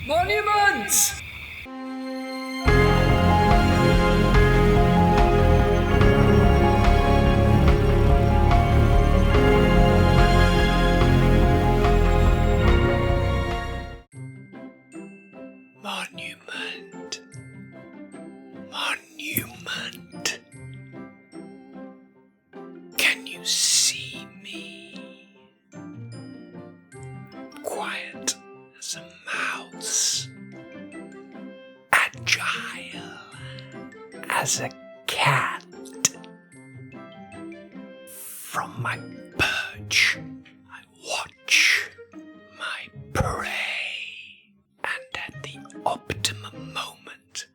Monument! Monument. Monument. Can you see me? Quiet as a mouse. Agile as a cat. From my perch, I watch my prey. And at the optimum moment,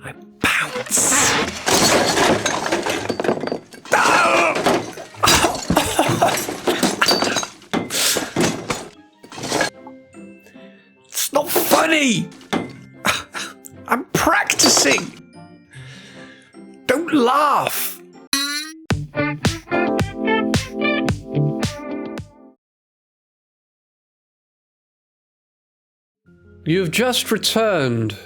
I pounce. It's not funny. I'm practicing. Don't laugh. You've just returned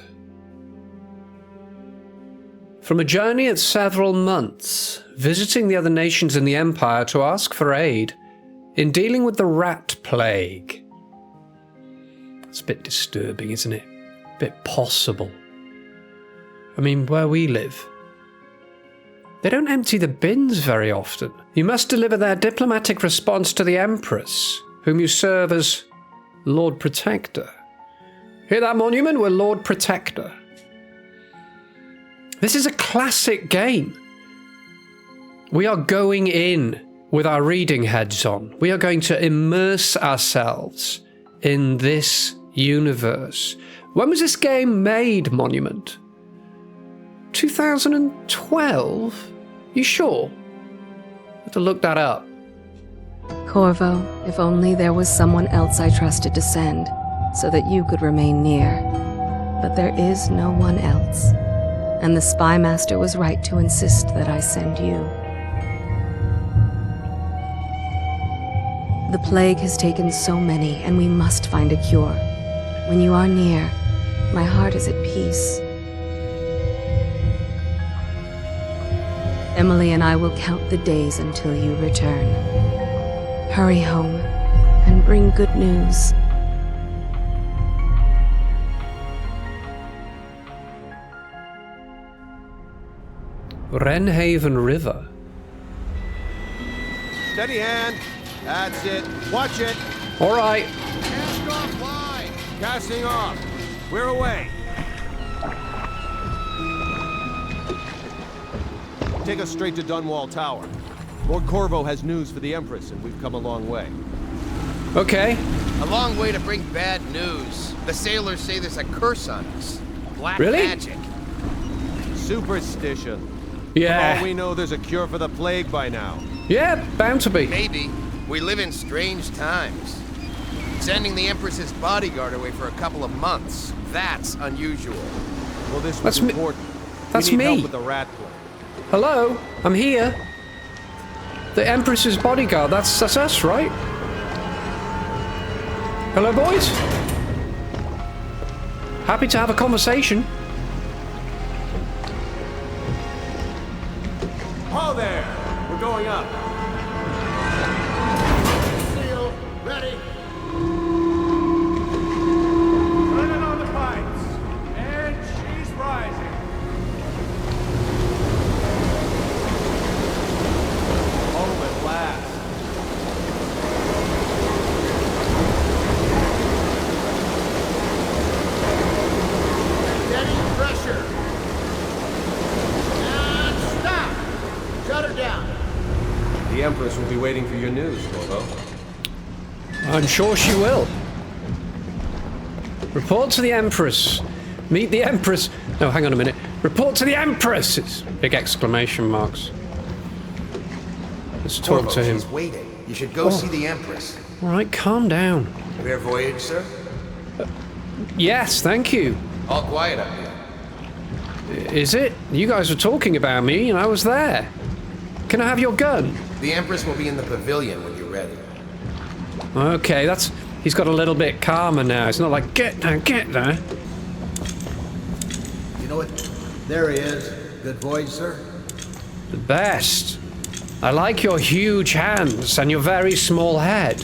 from a journey of several months, visiting the other nations in the Empire to ask for aid in dealing with the rat plague. It's a bit disturbing, isn't it? A bit possible. I mean, where we live, they don't empty the bins very often. You must deliver their diplomatic response to the Empress, whom you serve as Lord Protector. Hear that, Monument? We're Lord Protector. This is a classic game. We are going in with our reading heads on. We are going to immerse ourselves in this universe. When was this game made, Monument? 2012? You sure? I have to look that up. Corvo, if only there was someone else I trusted to send, so that you could remain near. But there is no one else, and the Spy Master was right to insist that I send you. The plague has taken so many, and we must find a cure. When you are near, my heart is at peace. Emily and I will count the days until you return. Hurry home, and bring good news. Wrenhaven River. Steady hand. That's it. Watch it. All right. Cast off line. Casting off. We're away. Take us straight to Dunwall Tower. Lord Corvo has news for the Empress, and we've come a long way. Okay. A long way to bring bad news. The sailors say there's a curse on us. Black Really? magic. Superstition. Yeah. For all we know, there's a cure for the plague by now. Yeah, bound to be. Maybe. We live in strange times. Sending the Empress's bodyguard away for a couple of months. That's unusual. Well, this That's was me- important. that's we need me. help with the rat plague. Hello, I'm here. The Empress's bodyguard, that's us, right? Hello, boys. Happy to have a conversation. Oh, there! We're going up. Seal, ready. Turning on the pipes. And she's rising. Home at last. Steady pressure. And stop. Shut her down. The Empress will be waiting for your news, Corvo. I'm sure she will. Report to the Empress. Meet the Empress. No, hang on a minute. Report to the Empress! It's big exclamation marks. Let's talk to him. She's waiting. You should go see the Empress. All right, calm down. Fair voyage, sir? Yes, thank you. All quiet up here. Is it? You guys were talking about me and I was there. Can I have your gun? The Empress will be in the pavilion when you're ready. Okay, that's... He's got a little bit calmer now. It's not like, get there, get there. You know what? There he is. Good voice, sir. The best. I like your huge hands and your very small head.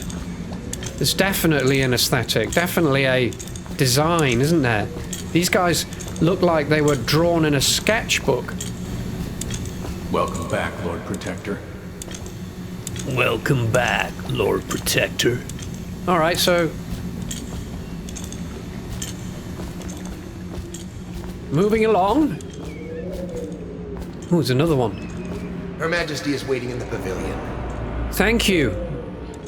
There's definitely an aesthetic, definitely a design, isn't there? These guys look like they were drawn in a sketchbook. Welcome back, Lord Protector. Welcome back, Lord Protector. Alright, so... moving along. Oh, there's another one. Her Majesty is waiting in the pavilion. Thank you.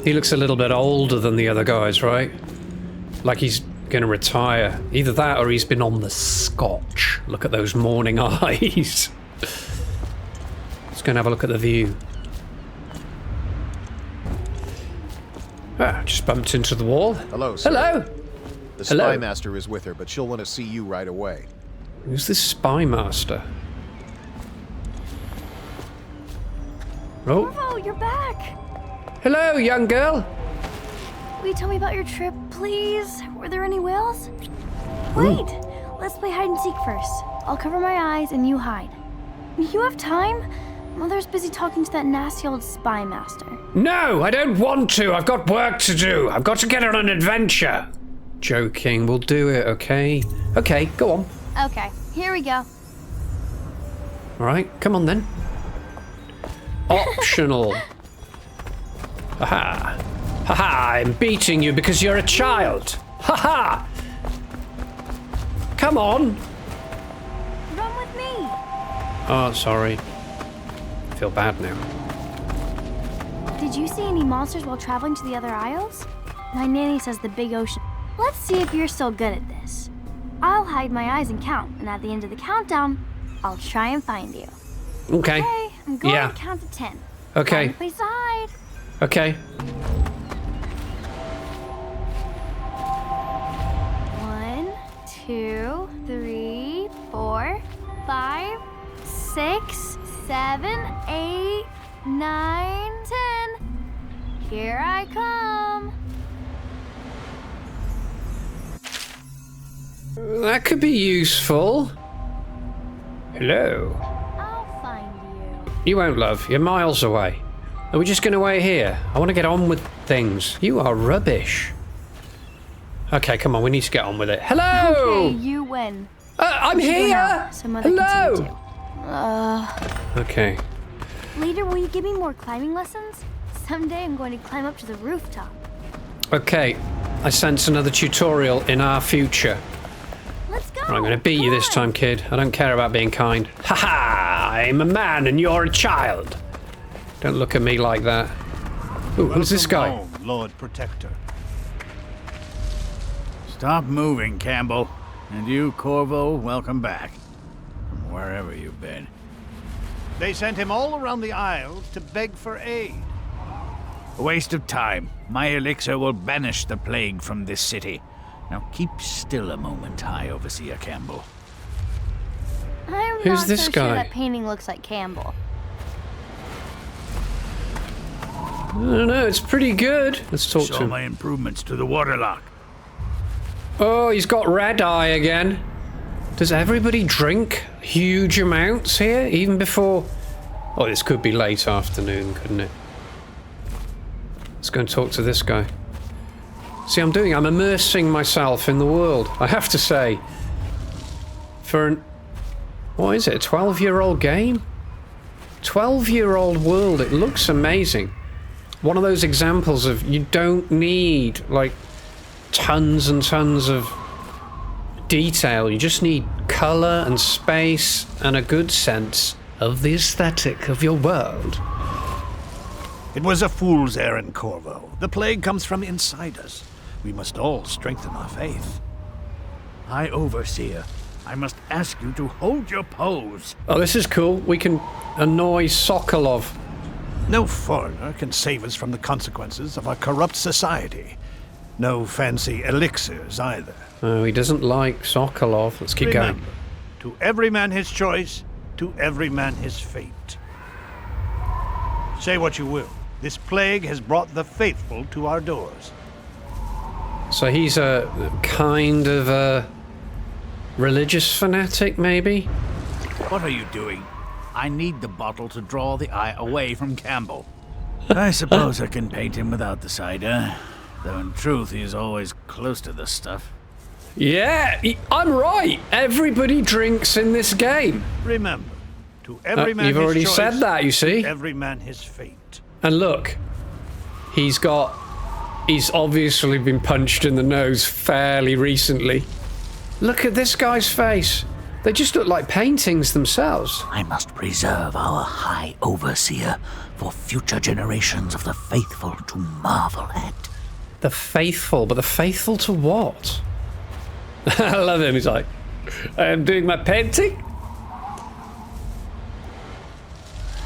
He looks a little bit older than the other guys, right? Like he's gonna retire. Either that or he's been on the scotch. Look at those morning eyes. Let's go and have a look at the view. Ah, just bumped into the wall. Hello, sir. Hello! The Hello. Spy Master is with her, but she'll want to see you right away. Who's this spy master? Oh, Oh, you're back! hello, young girl. Will you tell me about your trip, please? Were there any whales? Wait! Let's play hide and seek first. I'll cover my eyes and you hide. You have time? Mother's busy talking to that nasty old spy master. No, I don't want to. I've got work to do. I've got to get on an adventure. Joking. We'll do it, okay? Okay, go on. Okay, here we go. All right, come on then. Optional. Haha. Haha, I'm beating you because you're a child. Haha. Come on. Run with me! Oh, sorry. I feel bad now. Did you see any monsters while traveling to the other isles? My nanny says the big ocean. Let's see if you're still good at this. I'll hide my eyes and count, and at the end of the countdown, I'll try and find you. Okay. Okay, I'm going Yeah. to count to 10. Okay. Find a place to hide. Okay. 1, 2, 3, 4, 5, 6, 7, 8, 9, 10. Here I come. That could be useful. Hello. I'll find you. You won't, love. You're miles away. Are we just going to wait here? I want to get on with things. You are rubbish. Okay, come on. We need to get on with it. Hello! Okay, you win. I'm You go here! now, so Mother can see you Hello! too. Okay. Later, will you give me more climbing lessons? Someday I'm going to climb up to the rooftop. Okay. I sense another tutorial in our future. Let's go. I'm going to beat you this Come on. time, kid. I don't care about being kind. Haha! I'm a man and you're a child. Don't look at me like that. Ooh, who's this guy? Welcome home, Lord Protector. Stop moving, Campbell. And you, Corvo, welcome back. From wherever you've been. They sent him all around the Isles to beg for aid. A waste of time. My elixir will banish the plague from this city. Now keep still a moment, High Overseer Campbell. I'm Who's not this so guy? sure that painting looks like Campbell. I don't know, it's pretty good. Let's talk to Saw him. my improvements to the waterlock. Oh, he's got red eye again. Does everybody drink huge amounts here, even before... Oh, this could be late afternoon, couldn't it? Let's go and talk to this guy. See, I'm immersing myself in the world, I have to say. For an... What is it, a 12-year-old game? 12-year-old world, it looks amazing. One of those examples of you don't need, like, tons and tons of detail. You just need colour and space and a good sense of the aesthetic of your world. It was a fool's errand, Corvo. The plague comes from inside us. We must all strengthen our faith. High Overseer, I must ask you to hold your pose. Oh, this is cool. We can annoy Sokolov. No foreigner can save us from the consequences of our corrupt society. No fancy elixirs either. Oh, he doesn't like Sokolov. Let's keep Remember, going. To every man his choice, to every man his fate. Say what you will, this plague has brought the faithful to our doors. So he's a kind of a religious fanatic, maybe? What are you doing? I need the bottle to draw the eye away from Campbell. I suppose I can paint him without the cider, though in truth he is always close to the stuff. Yeah, I'm right. Everybody drinks in this game. Remember, to every man you've his already choice, said that, you see. to every man his fate. And look, he's obviously been punched in the nose fairly recently. Look at this guy's face. They just look like paintings themselves. I must preserve our High Overseer for future generations of the faithful to marvel at. The faithful, but the faithful to what? I love him. He's like, I am doing my painting.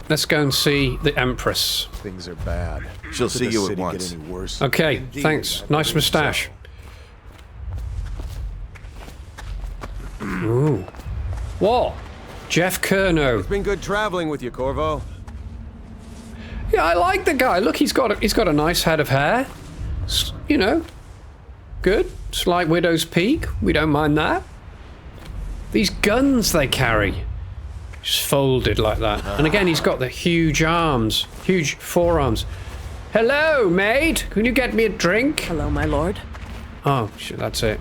Let's go and see the Empress. Things are bad. She'll see Could the you at city once. get any worse? Okay, thanks. Nice moustache. Ooh. What? Jeff Kerno. It's been good traveling with you, Corvo. Yeah, I like the guy. Look, he's got a nice head of hair. You know, good. Slight widow's peak. We don't mind that. These guns they carry, just folded like that. And again, he's got the huge arms, huge forearms. Hello, maid. Can you get me a drink? Hello, my lord. Oh, shit, that's it.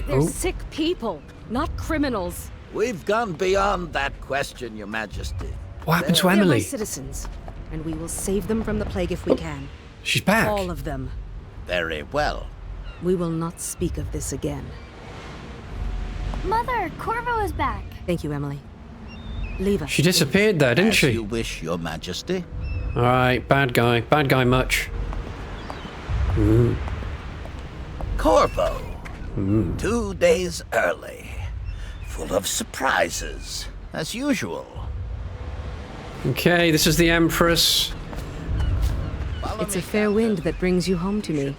They're Oh. sick people, not criminals. We've gone beyond that question, Your Majesty. What happened to They're my Emily? citizens, and we will save them from the plague if we can. She's back. All of them. Very well. We will not speak of this again. Mother, Corvo is back. Thank you, Emily. Leave us. She disappeared there, didn't As she? you wish, Your Majesty. All right, bad guy. Bad guy much. Corvo. 2 days early. Full of surprises, as usual. Okay, this is the Empress. It's a fair wind that brings you home to me.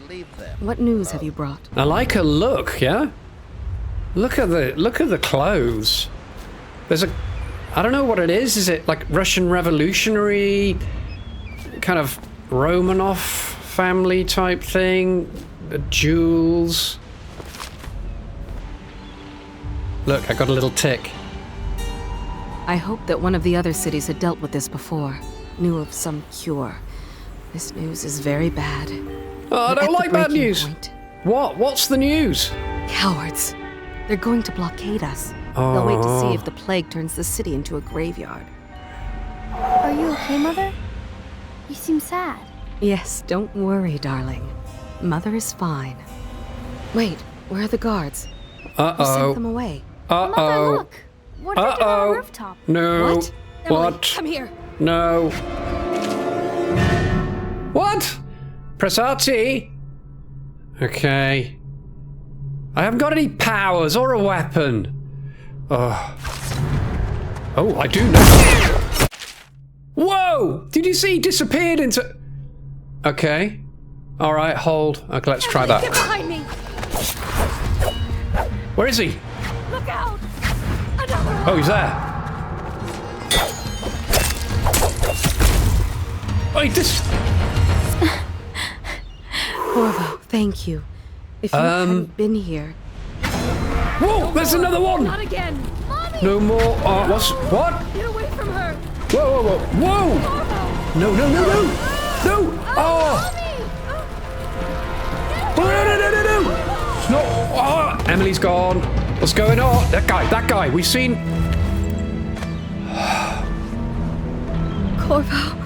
What news have you brought? I like her look, yeah? Look at the clothes. There's I don't know what it is. Is it like Russian revolutionary kind of Romanov family type thing? The jewels. Look, I got a little tick. I hope that one of the other cities had dealt with this before, knew of some cure. This news is very bad. Oh, I We're don't at like the bad breaking news. point. What? What's the news? Cowards. They're going to blockade us. They'll wait to see if the plague turns the city into a graveyard. Are you okay, Mother? You seem sad. Yes, don't worry, darling. Mother is fine. Wait, where are the guards? Who sent them away? Mother, look. What are they doing on the rooftop? No. What? Emily, What? come here. No. What? Press RT. Okay. I haven't got any powers or a weapon. Oh, I do know. Whoa! Did you see he disappeared into... Okay. Alright, hold. Okay, let's try Get that. behind me! Where is he? Look out! Another one! Oh, he's there. Oh, he Corvo, thank you. If you hadn't been here... Whoa, there's another one! Not again! Mommy! No more... What? Get away from her! Whoa, whoa, whoa! Whoa! No! No! Oh! No! No! Oh, Emily's gone. What's going on? That guy. We've seen... Corvo,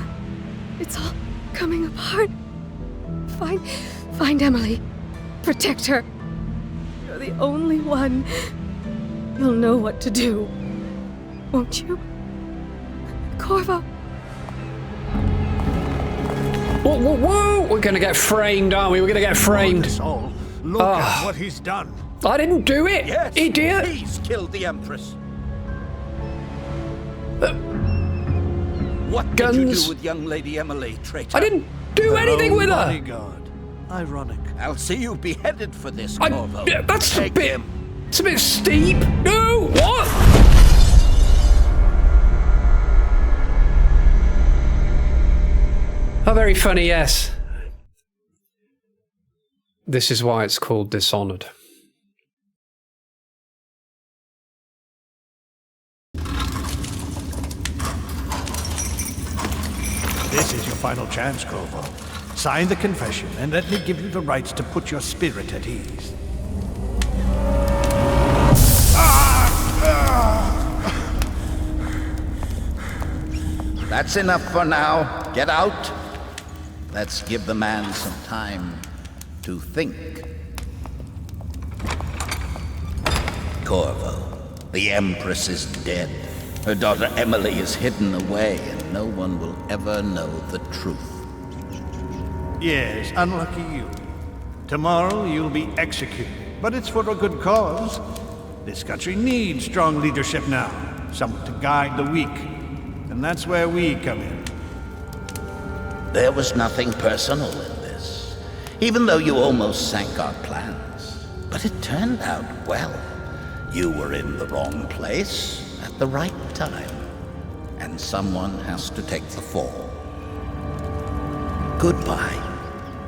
it's all coming apart. Find Emily. Protect her. You're the only one. You'll know what to do. Won't you? Corvo. Whoa! We're gonna get framed, aren't we? We're gonna get framed. Look at what he's done. I didn't do it, Yes, idiot. he's killed the Empress. What did you Guns. do with young Lady Emily, traitor? I didn't do anything with her. Bodyguard. Ironic. I'll see you beheaded for this, I- Corvo. that's a Take bit... him. It's a bit steep. No! What? Oh, very funny, yes. This is why it's called Dishonored. This is your final chance, Corvo. Sign the confession, and let me give you the rights to put your spirit at ease. That's enough for now. Get out. Let's give the man some time to think. Corvo, the Empress is dead. Her daughter Emily is hidden away, and no one will ever know the truth. Yes, unlucky you. Tomorrow you'll be executed, but it's for a good cause. This country needs strong leadership now, someone to guide the weak. And that's where we come in. There was nothing personal in this, even though you almost sank our plans. But it turned out well. You were in the wrong place at the right time, and someone has to take the fall. Goodbye,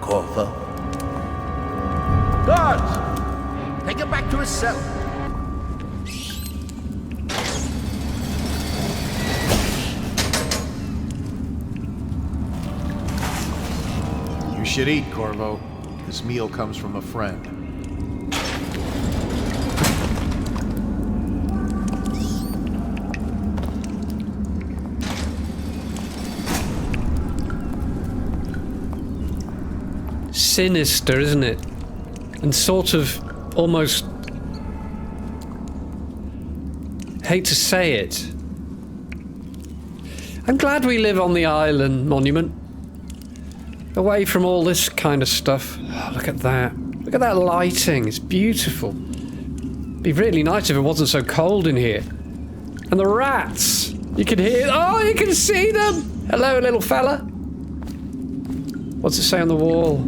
Corvo. Guards! Take him back to his cell. You should eat, Corvo. This meal comes from a friend. Sinister, isn't it? And sort of almost... hate to say it. I'm glad we live on the island monument. Away from all this kind of stuff. Oh, look at that. Look at that lighting. It's beautiful. It'd be really nice if it wasn't so cold in here. And the rats. You can hear... oh, you can see them! Hello, little fella. What's it say on the wall?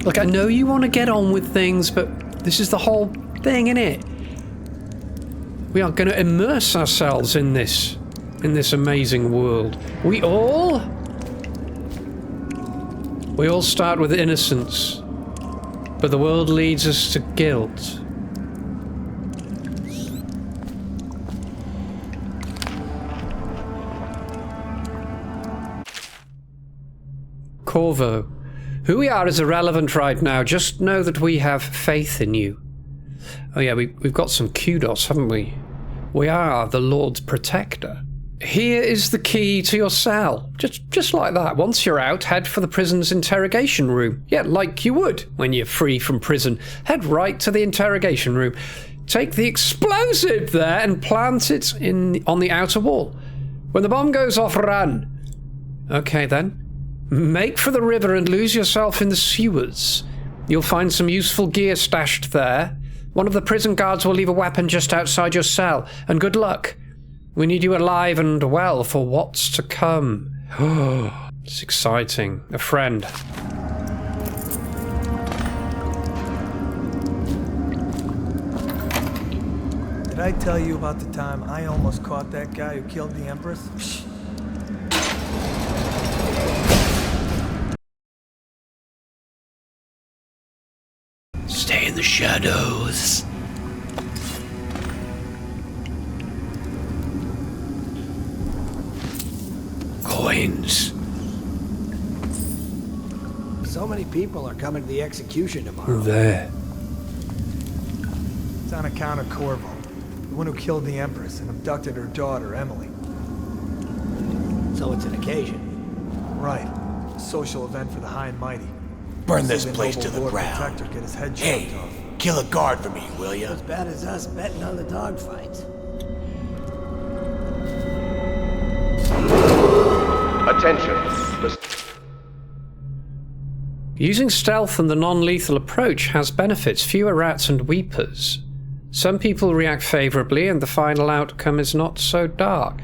Look, I know you want to get on with things, but this is the whole thing, innit? We are going to immerse ourselves in this amazing world. We all start with innocence, but the world leads us to guilt. Corvo, who we are is irrelevant right now. Just know that we have faith in you. Oh yeah, we've got some kudos, haven't we? We are the Lord's protector. Here is the key to your cell. Just like that. Once you're out, head for the prison's interrogation room. Yeah, like you would when you're free from prison. Head right to the interrogation room. Take the explosive there and plant it on the outer wall. When the bomb goes off, run. Okay then. Make for the river and lose yourself in the sewers. You'll find some useful gear stashed there. One of the prison guards will leave a weapon just outside your cell. And good luck. We need you alive and well for what's to come. Oh, it's exciting. A friend. Did I tell you about the time I almost caught that guy who killed the Empress? Stay in the shadows. Coins. So many people are coming to the execution tomorrow. There. It's on account of Corvo, the one who killed the Empress and abducted her daughter, Emily. So it's an occasion. Right. A social event for the high and mighty. Burn this place to the ground. Protector get his head Hey, chopped off. kill a guard for me, will ya? As bad as us betting on the dogfights. Attention. Using stealth and the non-lethal approach has benefits. Fewer rats and weepers. Some people react favourably and the final outcome is not so dark.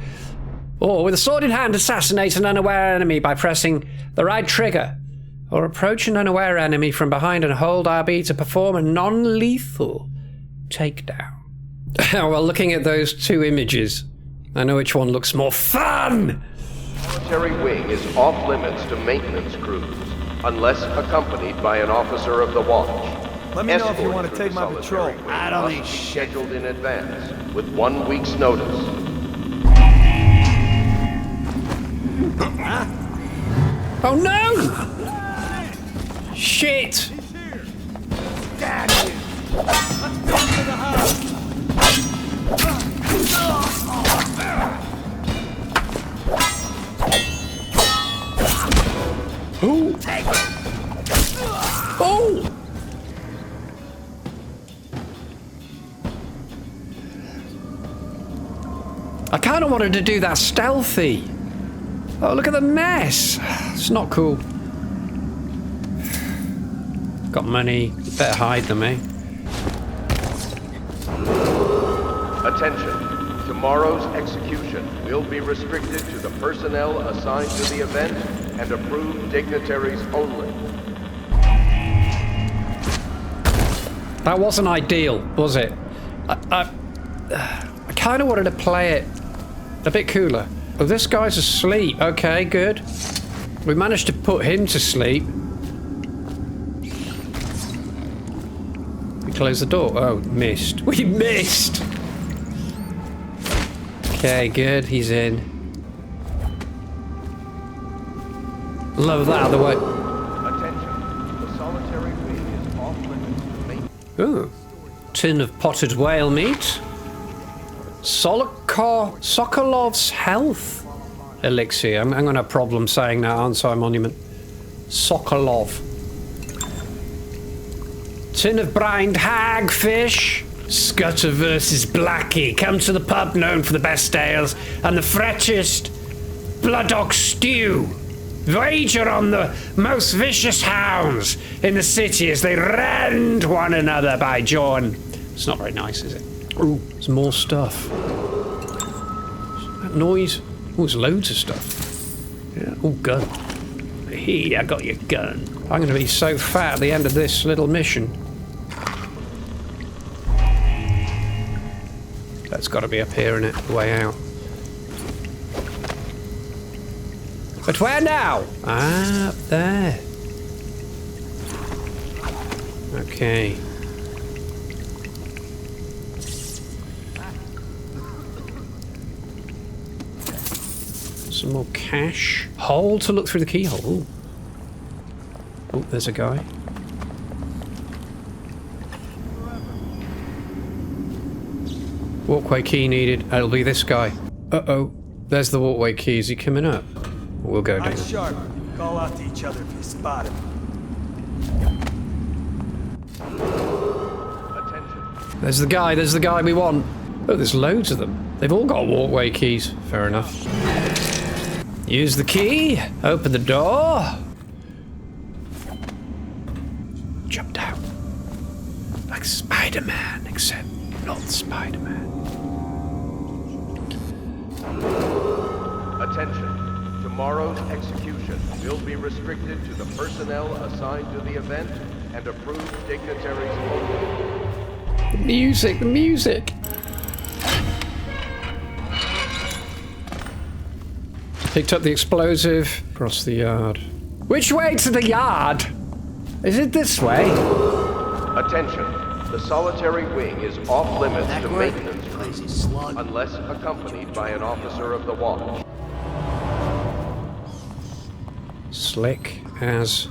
Or with a sword in hand, assassinate an unaware enemy by pressing the right trigger. Or approach an unaware enemy from behind and hold RB to perform a non-lethal takedown. Well, looking at those two images, I know which one looks more fun! solitary wing is off limits to maintenance crews, unless accompanied by an officer of the watch. Let me know if you want to take my patrol. I don't need shit. Scheduled in advance, with 1 week's notice. Oh no! Shit! Damn you! Let's go to the house! Oh! Oh! I kind of wanted to do that stealthy. Oh, look at the mess. It's not cool. Got money. Better hide them, eh? Attention. Tomorrow's execution will be restricted to the personnel assigned to the event and approved dignitaries only. That wasn't ideal, was it? I kind of wanted to play it a bit cooler. Oh, this guy's asleep. Okay, good. We managed to put him to sleep. We closed the door. Oh, missed. We missed! Okay, good. He's in. Love that out of the way. Attention. The solitary wing is off limits to maintenance. Ooh. Tin of potted whale meat. Sokolov's health elixir. I'm going to have a problem saying that, aren't I, Monument? Sokolov. Tin of brined hagfish. Scudder versus Blackie. Come to the pub known for the best ales and the freshest blood-ox stew. Wager on the most vicious hounds in the city as they rend one another by John. It's not very nice, is it? Ooh, there's more stuff. That noise. Oh, there's loads of stuff. Yeah. Oh, gun. Hey, I got your gun. I'm going to be so fat at the end of this little mission. That's got to be up here, innit? The way out. But where now? Ah, up there. Okay. Some more cash. Hole to look through the keyhole. Ooh. Oh, there's a guy. Walkway key needed. It'll be this guy. Uh-oh. There's the walkway key. Is he coming up? We'll go down. Eyes sharp. Call out to each other if you spot him. There's the guy. There's the guy we want. Oh, there's loads of them. They've all got walkway keys. Fair enough. Use the key. Open the door. Jump down. Like Spider-Man, except not Spider-Man. Attention. Tomorrow's execution will be restricted to the personnel assigned to the event and approved dignitaries only. The music, the music. Picked up the explosive. Across the yard. Which way to the yard? Is it this way? Attention. The solitary wing is off limits to maintenance unless accompanied by an officer of the watch. Slick as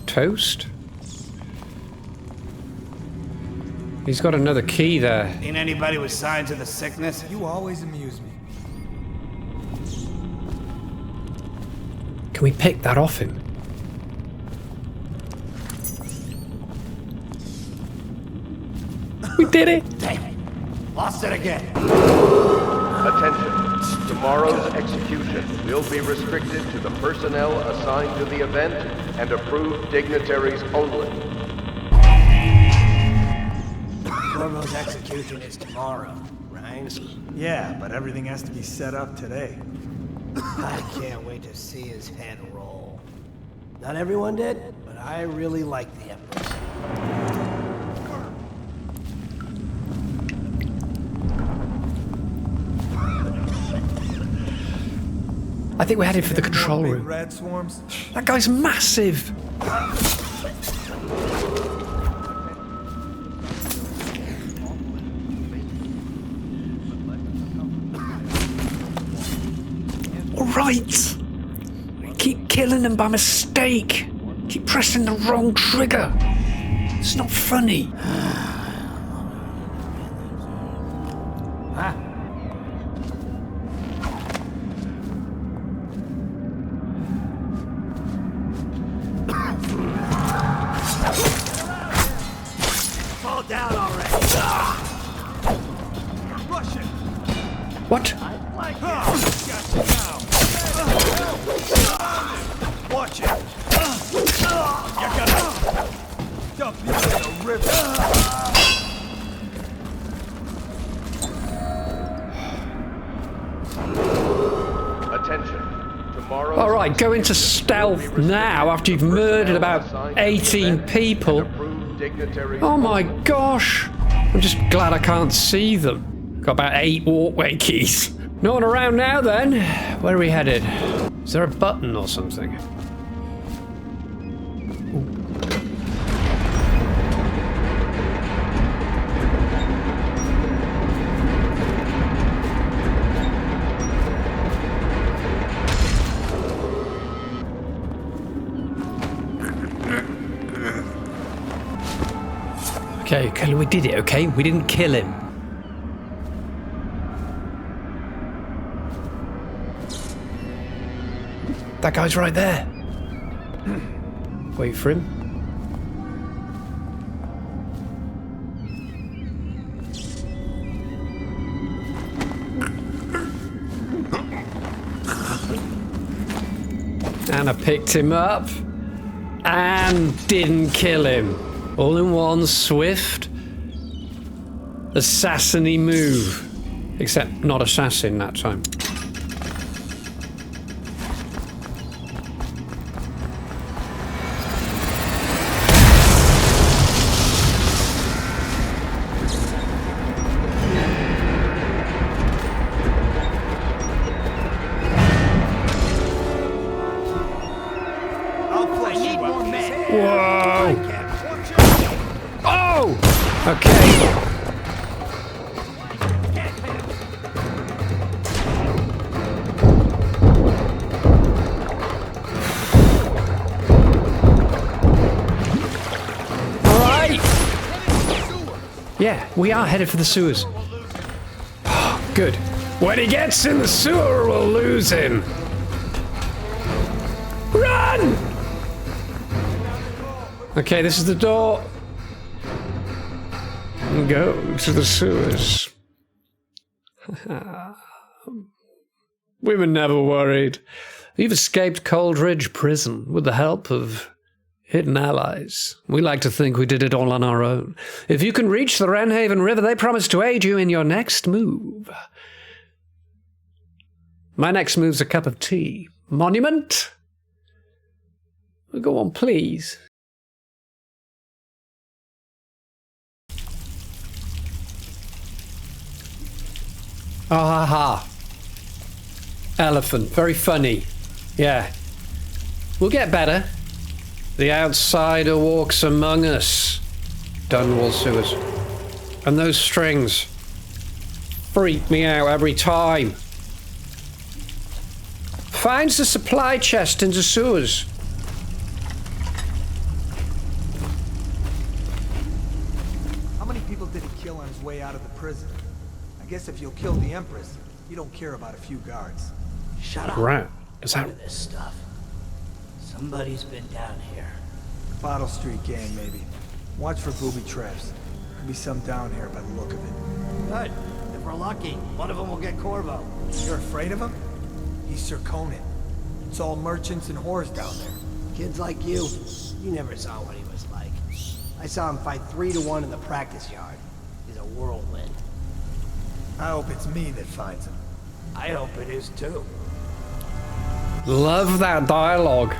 toast. He's got another key there. Seen anybody with signs of the sickness? You always amuse me. Can we pick that off him? We did it! Damn it. Lost it again. Attention. Tomorrow's execution will be restricted to the personnel assigned to the event and approved dignitaries only. Corvo's execution is tomorrow, right? Yeah, but everything has to be set up today. I can't wait to see his head roll. Not everyone did, but I really like the Empress. I think we're headed for the control Big room. rat swarms. That guy's massive! Alright! Keep killing them by mistake! Keep pressing the wrong trigger! It's not funny! Fall down already. Rush it. What? Like Got you now. Watch it. You're gonna dump you in the river. Attention. Tomorrow. Alright, go into stealth now after you've murdered about 18 people. Oh my gosh! I'm just glad I can't see them. Got about 8 walkway keys. No one around now then. Where are we headed? Is there a button or something? Okay, we did it, okay? We didn't kill him. That guy's right there. Wait for him. And I picked him up and didn't kill him. All in one swift, assassin-y move. Except not assassin that time. Whoa! Oh! Okay. Alright! Yeah, we are headed for the sewers. Oh, good. When he gets in the sewer, we'll lose him. Run! Okay, this is the door. Go to the sewers. We were never worried. We've escaped Coldridge Prison with the help of hidden allies. We like to think we did it all on our own. If you can reach the Wrenhaven River, they promise to aid you in your next move. My next move's a cup of tea. Monument? Go on, please. Oh, ha ha. Elephant. Very funny. Yeah. We'll get better. The outsider walks among us. Dunwall sewers. And those strings freak me out every time. Finds the supply chest in the sewers. How many people did he kill on his way out of the prison? I guess if you'll kill the Empress, you don't care about a few guards. Shut up. Right. Is that... Look at this stuff. Somebody's been down here. Bottle Street gang, maybe. Watch for booby traps. Could be some down here by the look of it. Good. If we're lucky, one of them will get Corvo. You're afraid of him? He's Sir Conan. It's all merchants and whores down there. Kids like you never saw what he was like. I saw him fight 3-1 in the practice yard. He's a whirlwind. I hope it's me that finds him. I hope it is too. Love that dialogue.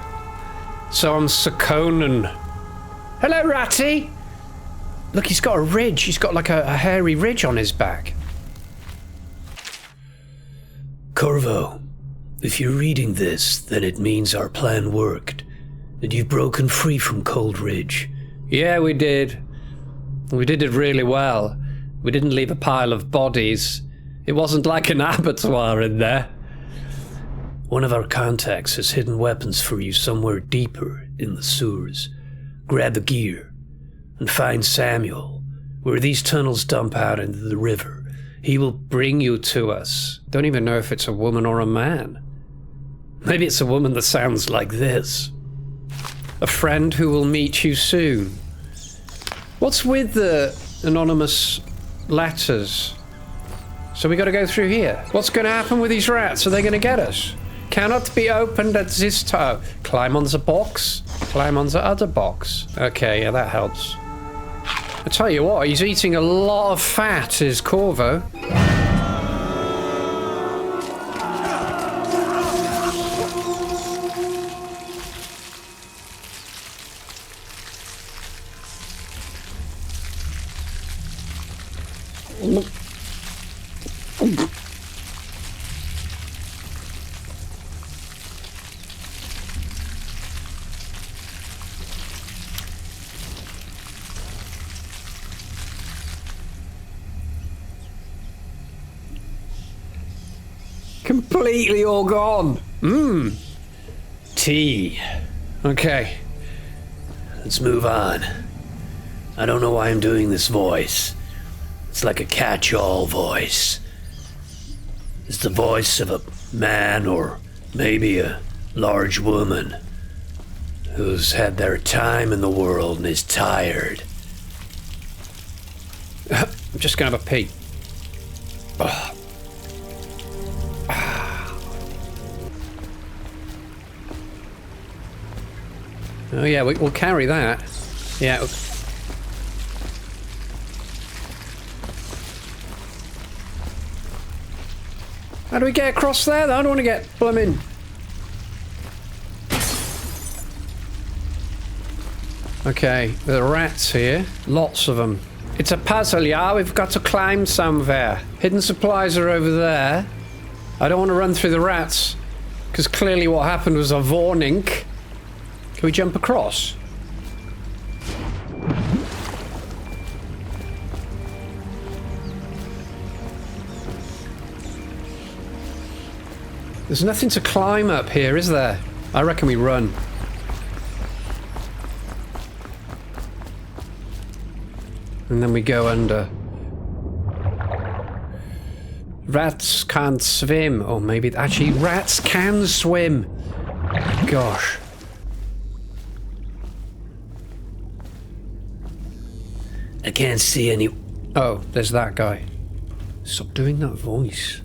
So I'm Sir Conan. Hello, Ratty. Look, he's got a ridge. He's got like a hairy ridge on his back. Corvo, If you're reading this, then it means our plan worked, and you've broken free from Cold Ridge. Yeah, we did. We did it really well. We didn't leave a pile of bodies. It wasn't like an abattoir in there. One of our contacts has hidden weapons for you somewhere deeper in the sewers. Grab the gear and find Samuel, where these tunnels dump out into the river. He will bring you to us. Don't even know if it's a woman or a man. Maybe it's a woman that sounds like this. A friend who will meet you soon. What's with the anonymous letters? So we got to go through here. What's going to happen with these rats? Are they going to get us? Cannot be opened at this time. Climb on the box. Climb on the other box. Okay, yeah, that helps. I tell you what, he's eating a lot of fat, is Corvo. Completely all gone. Tea. Okay. Let's move on. I don't know why I'm doing this voice. It's like a catch-all voice. It's the voice of a man or maybe a large woman who's had their time in the world and is tired. I'm just gonna have a pee. Ugh. Oh yeah, we'll carry that. Yeah. How do we get across there? I don't want to get blooming. Okay, there are rats here. Lots of them. It's a puzzle, yeah? We've got to climb somewhere. Hidden supplies are over there. I don't want to run through the rats, because clearly what happened was a warning. Can we jump across? There's nothing to climb up here, is there? I reckon we run. And then we go under. Rats can't swim. Or maybe... Actually, rats can swim. Gosh. I can't see any... Oh, there's that guy. Stop doing that voice.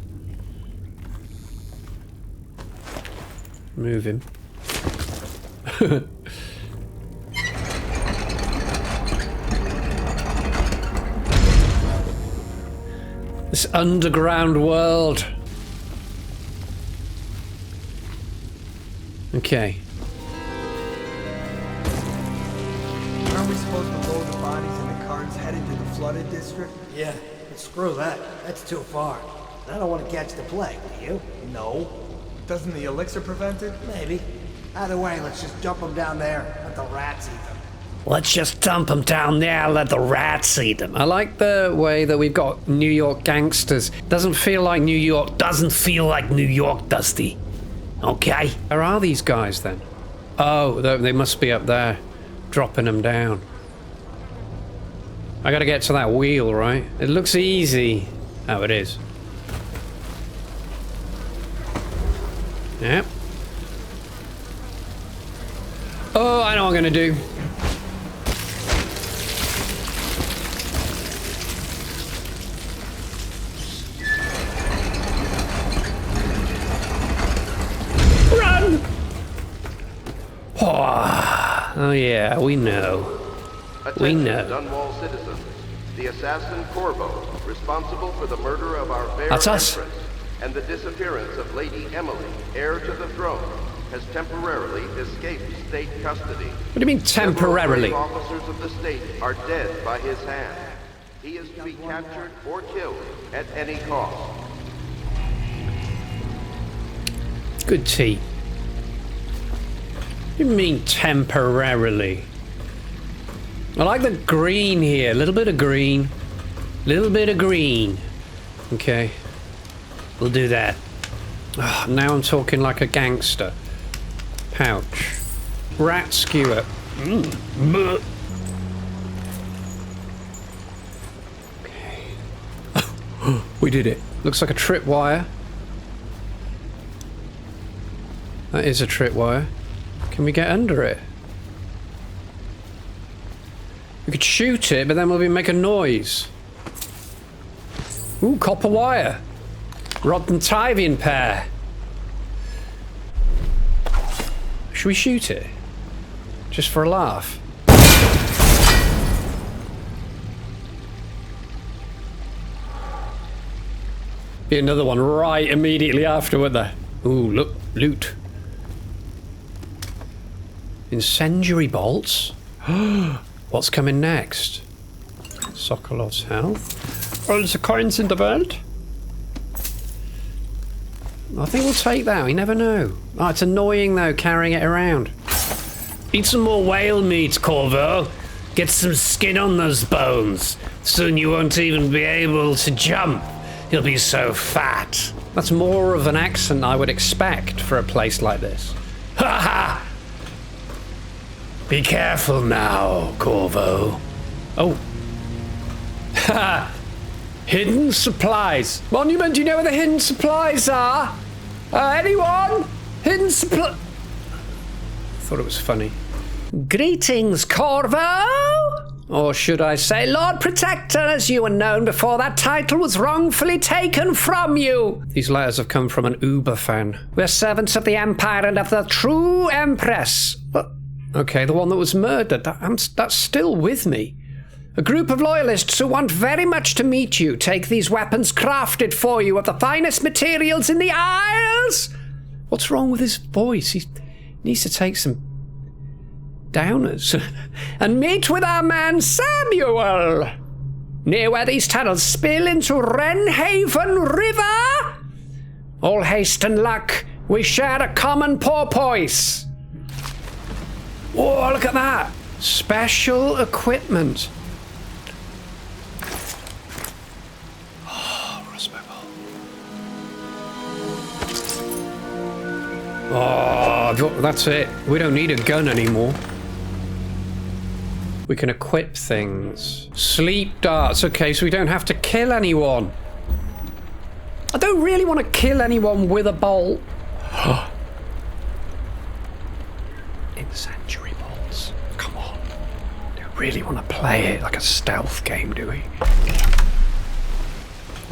Move him. This underground world. Okay. Aren't we supposed to load the bodies in the carts headed to the flooded district? Yeah, but screw that. That's too far. I don't want to catch the plague, do you? No. Doesn't the elixir prevent it? Maybe. Either way, let's just dump them down there. Let the rats eat them. Let's just dump them down there, let the rats eat them. I like the way that we've got New York gangsters. Doesn't feel like New York. Doesn't feel like New York, Dusty. Okay? Where are these guys then? Oh, they must be up there. Dropping them down. I gotta get to that wheel, right? It looks easy. Oh, it is. Yep. Oh, I know what I'm gonna do. Run! Oh yeah, we know. We know. Dunwall citizens, the assassin Corvo, responsible for the murder of our fair That's us. Empress, and the disappearance of Lady Emily, heir to the throne, has temporarily escaped state custody. What do you mean temporarily? Several officers of the state are dead by his hand. He is to be captured or killed at any cost. Good tea. What do you mean temporarily? I like the green here. A little bit of green. Little bit of green. Okay. We'll do that. Oh, now I'm talking like a gangster. Pouch. Rat skewer. Okay. We did it. Looks like a tripwire. That is a tripwire. Can we get under it? We could shoot it, but then we'll make a noise. Ooh, copper wire. Rotten tithing pair. Should we shoot it? Just for a laugh? Be another one right immediately after, wouldn't there? Ooh, look, loot. Incendiary bolts? What's coming next? Sokolov's health. All the coins in the world? I think we'll take that, we never know. Oh, it's annoying though, carrying it around. Eat some more whale meat, Corvo. Get some skin on those bones. Soon you won't even be able to jump. You'll be so fat. That's more of an accent I would expect for a place like this. Ha ha! Be careful now, Corvo. Oh. Ha! Hidden supplies. Monument, do you know where the hidden supplies are? Anyone? Hidden supply... Thought it was funny. Greetings, Corvo! Or should I say Lord Protector, as you were known before that title was wrongfully taken from you. These letters have come from an Uber fan. We're servants of the Empire and of the true Empress. What? Okay, the one that was murdered. That's still with me. A group of loyalists who want very much to meet you. Take these weapons crafted for you of the finest materials in the Isles. What's wrong with his voice? He needs to take some downers. And meet with our man Samuel. Near where these tunnels spill into Wrenhaven River. All haste and luck. We share a common porpoise. Oh, look at that. Special equipment. Oh, that's it. We don't need a gun anymore. We can equip things. Sleep darts. Okay, so we don't have to kill anyone. I don't really want to kill anyone with a bolt. Incendiary bolts. Come on. Don't really want to play it like a stealth game, do we?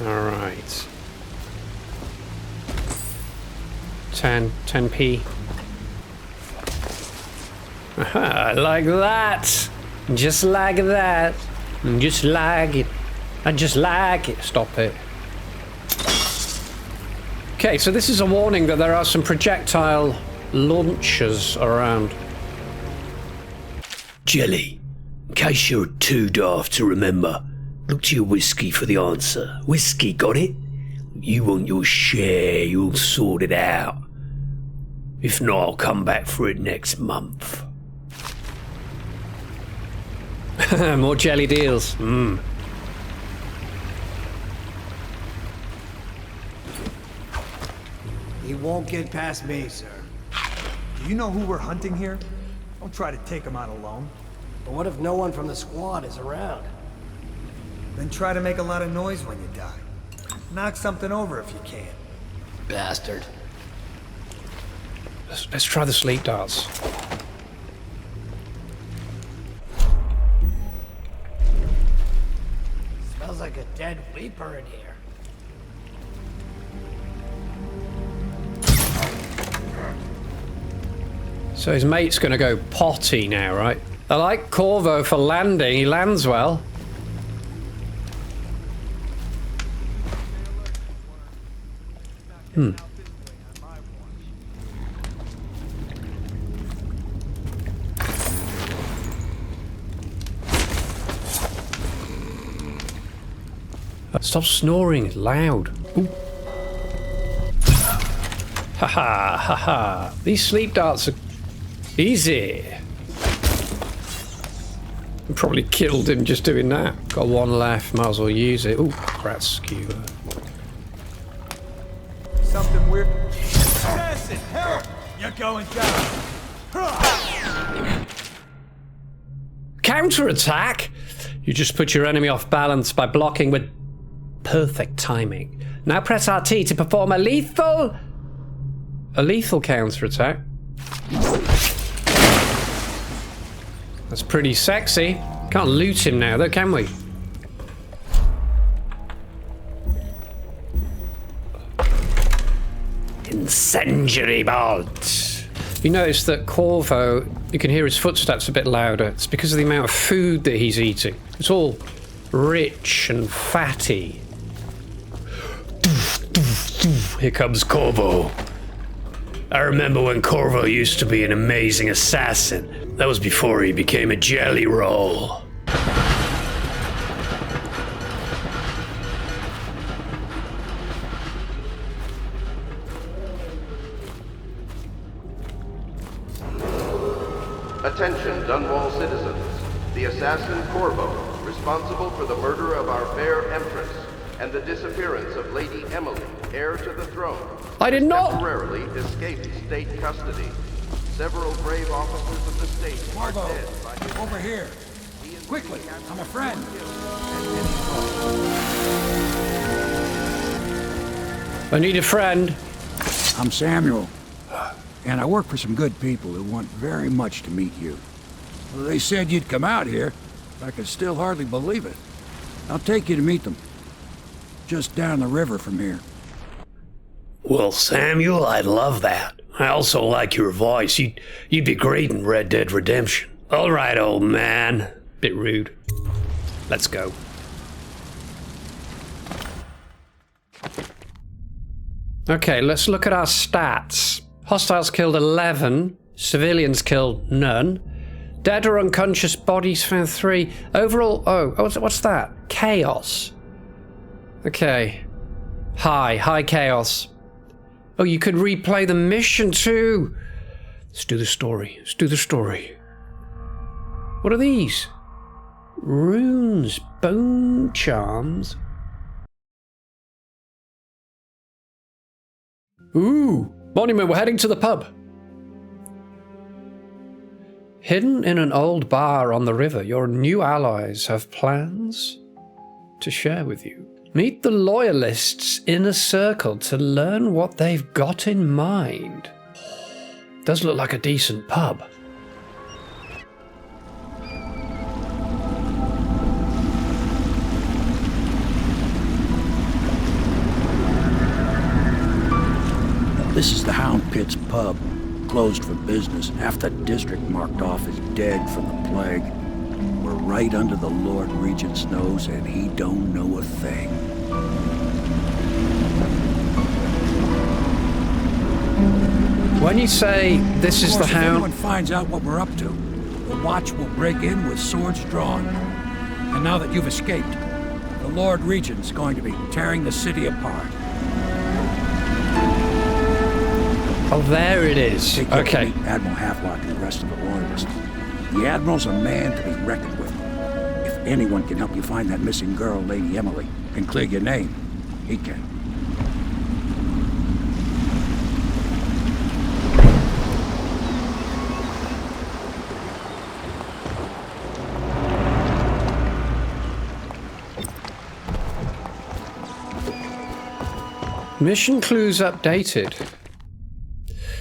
Alright. 10p. Aha, like that. Just like that. Just like it. I just like it. Stop it. Okay, so this is a warning that there are some projectile launchers around. Jelly, in case you're too daft to remember, look to your whiskey for the answer. Whiskey, got it? You want your share, you'll sort it out. If not, I'll come back for it next month. More jelly deals. He won't get past me, sir. Do you know who we're hunting here? Don't try to take him out alone. But what if no one from the squad is around? Then try to make a lot of noise when you die. Knock something over if you can. Bastard. Let's try the sleep darts. Smells like a dead weeper in here. So his mate's gonna go potty now, right? I like Corvo for landing. He lands well. Stop snoring, it's loud. Ooh. Haha, haha. These sleep darts are easy. I probably killed him just doing that. Got one left, might as well use it. Ooh, rat skewer. Something weird. Assassin, help! You're going down. Counter-attack? You just put your enemy off balance by blocking with perfect timing. Now press RT to perform a lethal counter-attack. That's pretty sexy. Can't loot him now though, can we? Incendiary bolt. You notice that Corvo, you can hear his footsteps a bit louder. It's because of the amount of food that he's eating. It's all rich and fatty. Here comes Corvo. I remember when Corvo used to be an amazing assassin. That was before he became a jelly roll. Attention, Dunwall citizens. The assassin Corvo, responsible for the murder of our fair Empress and the disappearance of Lady Emily, heir to the throne, I did not temporarily escaped state custody. Several brave officers of the state are Corvo, dead by his over here. Quickly, I'm a friend. I need a friend. I'm Samuel, and I work for some good people who want very much to meet you. Well, they said you'd come out here. I can still hardly believe it. I'll take you to meet them. Just down the river from here. Well, Samuel, I'd love that. I also like your voice. You'd be great in Red Dead Redemption. All right, old man. Bit rude. Let's go. Okay, let's look at our stats. Hostiles killed 11. Civilians killed none. Dead or unconscious bodies found 3. Overall, what's that? Chaos. Okay. High chaos. Oh, you could replay the mission too. Let's do the story. What are these? Runes, bone charms. Ooh, Monument, we're heading to the pub. Hidden in an old bar on the river, your new allies have plans to share with you. Meet the Loyalists' inner circle to learn what they've got in mind. Does look like a decent pub. This is the Hound Pit's pub, closed for business. Half the district marked off as dead from the plague. We're right under the Lord Regent's nose, and he don't know a thing. When you say this is the Hound... If anyone finds out what we're up to, the Watch will break in with swords drawn. And now that you've escaped, the Lord Regent's going to be tearing the city apart. Oh, there it is. Okay. Admiral Havelock and the rest of the Loyalists. The Admiral's a man to be reckoned with. If anyone can help you find that missing girl, Lady Emily, and clear your name, he can. Mission clues updated.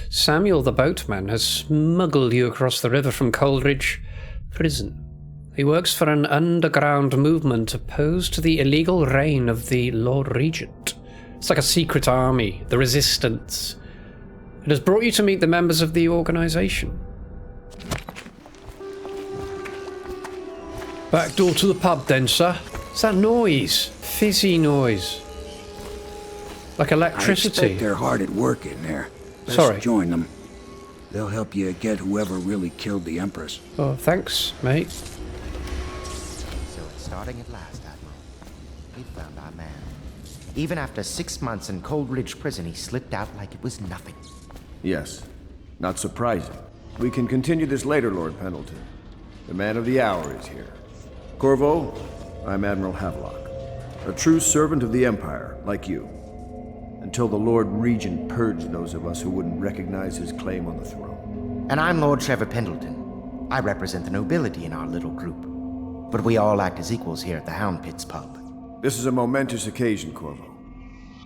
Samuel the boatman has smuggled you across the river from Coleridge prison. He works for an underground movement opposed to the illegal reign of the Lord Regent. It's like a secret army, the Resistance. It has brought you to meet the members of the organization. Back door to the pub then, sir. What's that noise? Fizzy noise. Like electricity. I expect they're hard at work in there. Best Sorry. Join them. They'll help you get whoever really killed the Empress. Oh, thanks, mate. So it's starting at last, Admiral. We found our man. Even after 6 months in Coldridge Prison, he slipped out like it was nothing. Yes. Not surprising. We can continue this later, Lord Pendleton. The man of the hour is here. Corvo, I'm Admiral Havelock. A true servant of the Empire, like you. Until the Lord Regent purged those of us who wouldn't recognize his claim on the throne. And I'm Lord Trevor Pendleton. I represent the nobility in our little group. But we all act as equals here at the Hound Pits pub. This is a momentous occasion, Corvo.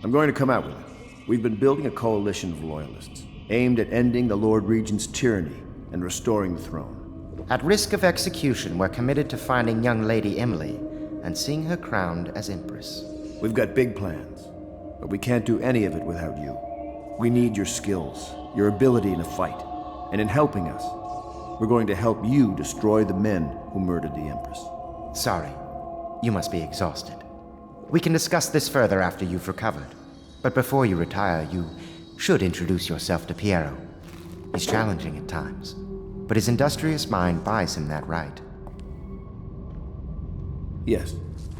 I'm going to come out with it. We've been building a coalition of loyalists, aimed at ending the Lord Regent's tyranny and restoring the throne. At risk of execution, we're committed to finding young Lady Emily and seeing her crowned as Empress. We've got big plans, but we can't do any of it without you. We need your skills, your ability in a fight, and in helping us, we're going to help you destroy the men who murdered the Empress. Sorry, you must be exhausted. We can discuss this further after you've recovered. But before you retire, you should introduce yourself to Piero. He's challenging at times, but his industrious mind buys him that right. Yes.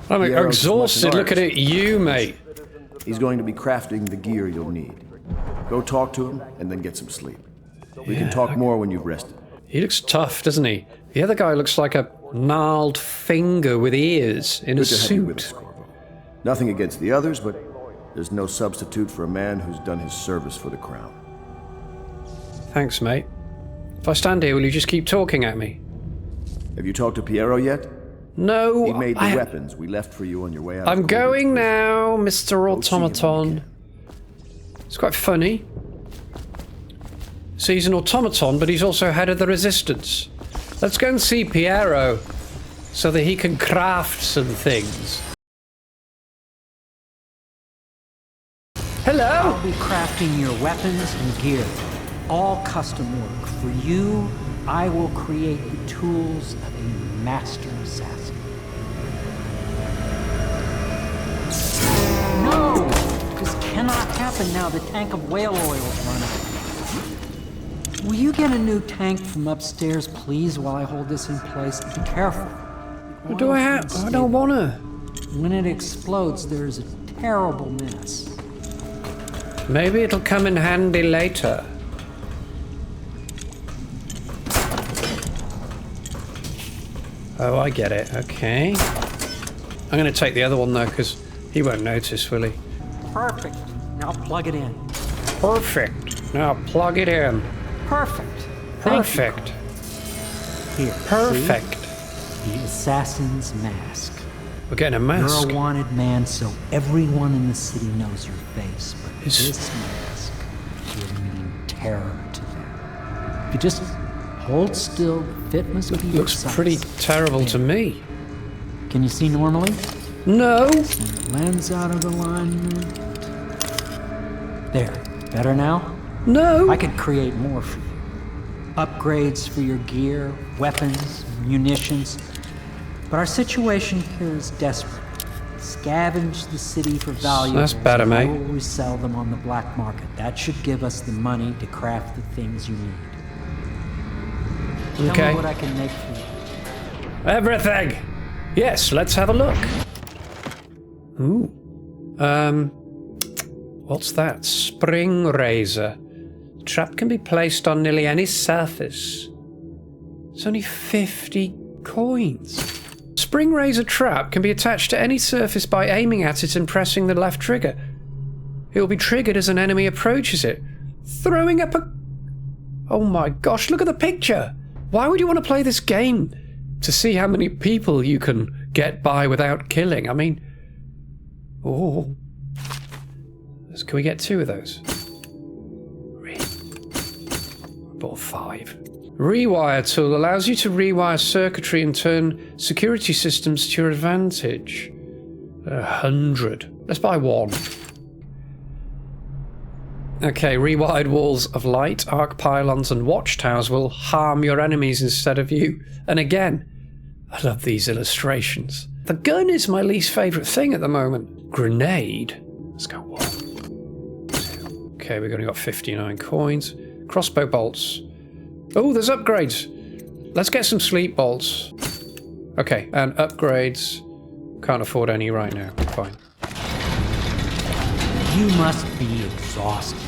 I'm exhausted looking at you, mate. He's going to be crafting the gear you'll need. Go talk to him, and then get some sleep. We can talk more when you've rested. He looks tough, doesn't he? The other guy looks like a gnarled finger with ears in a suit. Nothing against the others, but there's no substitute for a man who's done his service for the crown. Thanks, mate. If I stand here, will you just keep talking at me? Have you talked to Piero yet? No. He made the weapons we left for you on your way out. I'm going now, Mr. Automaton. It's quite funny. So he's an automaton, but he's also head of the resistance. Let's go and see Piero, so that he can craft some things. Hello? I'll be crafting your weapons and gear. All custom work. For you, I will create the tools of a master assassin. No! This cannot happen now. The tank of whale oil is running. Will you get a new tank from upstairs, please, while I hold this in place? Be careful. What do I have? I don't want to. When it explodes, there's a terrible mess. Maybe it'll come in handy later. Oh, I get it. Okay. I'm going to take the other one, though, because he won't notice, will he? Perfect. Now plug it in. Perfect. Now plug it in. Perfect. Perfect. Here. Perfect. See? The assassin's mask. We're getting a mask. You're a wanted man, so everyone in the city knows your face. But this mask will mean terror to them. If you just hold still, the fit must be looks pretty terrible to me. Can you see normally? No. Lens out of alignment. There. Better now? No. I could create more for you. Upgrades for your gear, weapons, munitions. But our situation here is desperate. Scavenge the city for valuables. That's better, mate. We'll resell them on the black market. That should give us the money to craft the things you need. Tell me what I can make for you. Everything! Yes, let's have a look. Ooh. What's that? Spring razor. Trap can be placed on nearly any surface. It's only 50 coins. Spring razor trap can be attached to any surface by aiming at it and pressing the left trigger. It will be triggered as an enemy approaches it, throwing up a... Oh my gosh, look at the picture! Why would you want to play this game? To see how many people you can get by without killing. I mean... Oh. Can we get 2 of those? I bought 5. Rewire tool allows you to rewire circuitry and turn security systems to your advantage. 100. Let's buy 1. Okay, rewired walls of light, arc pylons and watchtowers will harm your enemies instead of you. And again, I love these illustrations. The gun is my least favourite thing at the moment. Grenade. Let's go 1. 2. Okay, we've only got 59 coins. Crossbow bolts. Oh, there's upgrades. Let's get some sleep bolts. Okay, and upgrades. Can't afford any right now. Fine. You must be exhausted.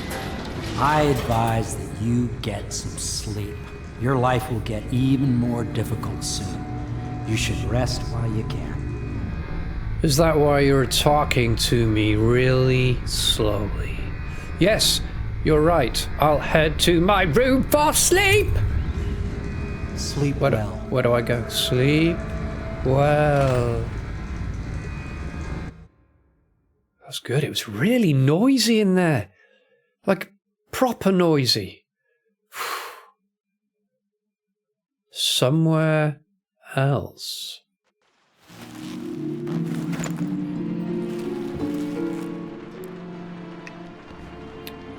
I advise that you get some sleep. Your life will get even more difficult soon. You should rest while you can. Is that why you're talking to me really slowly? Yes, you're right. I'll head to my room for sleep! Sleep well. Where do I go? Sleep well. That's good. It was really noisy in there. Like, proper noisy. Somewhere else.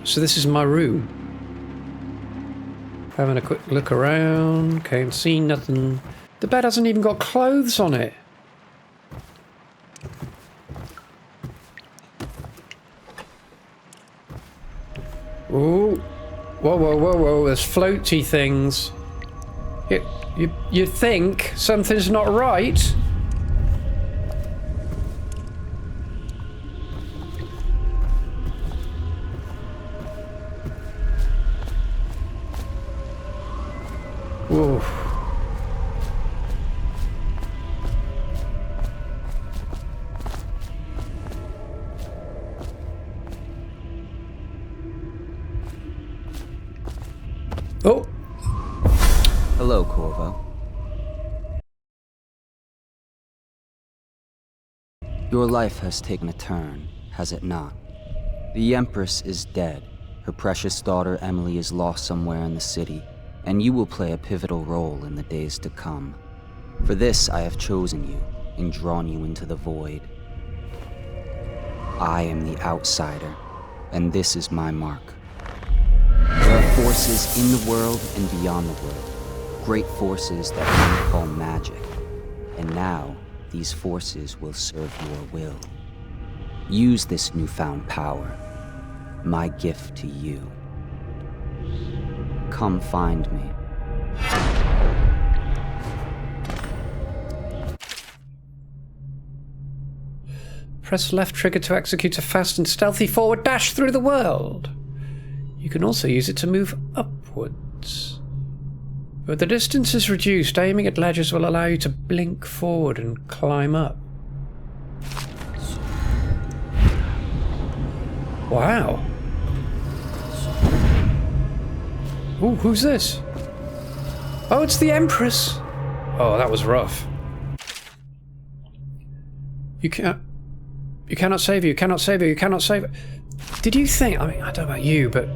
So this is my room. Having a quick look around. Can't see nothing. The bed hasn't even got clothes on it. Ooh. Whoa, whoa, whoa, whoa. There's floaty things. You think something's not right? Whoa. Oh. Hello, Corvo. Your life has taken a turn, has it not? The Empress is dead. Her precious daughter Emily is lost somewhere in the city, and you will play a pivotal role in the days to come. For this I have chosen you and drawn you into the void. I am the outsider, and this is my mark. There are forces in the world and beyond the world, great forces that we call magic. And now, these forces will serve your will. Use this newfound power, my gift to you. Come find me. Press left trigger to execute a fast and stealthy forward dash through the world. You can also use it to move upwards. But the distance is reduced, aiming at ledges will allow you to blink forward and climb up. Wow. Ooh, who's this? Oh, it's the Empress. Oh, that was rough. You cannot save her, you cannot save her, you cannot save her. Did you think, I mean, I don't know about you, but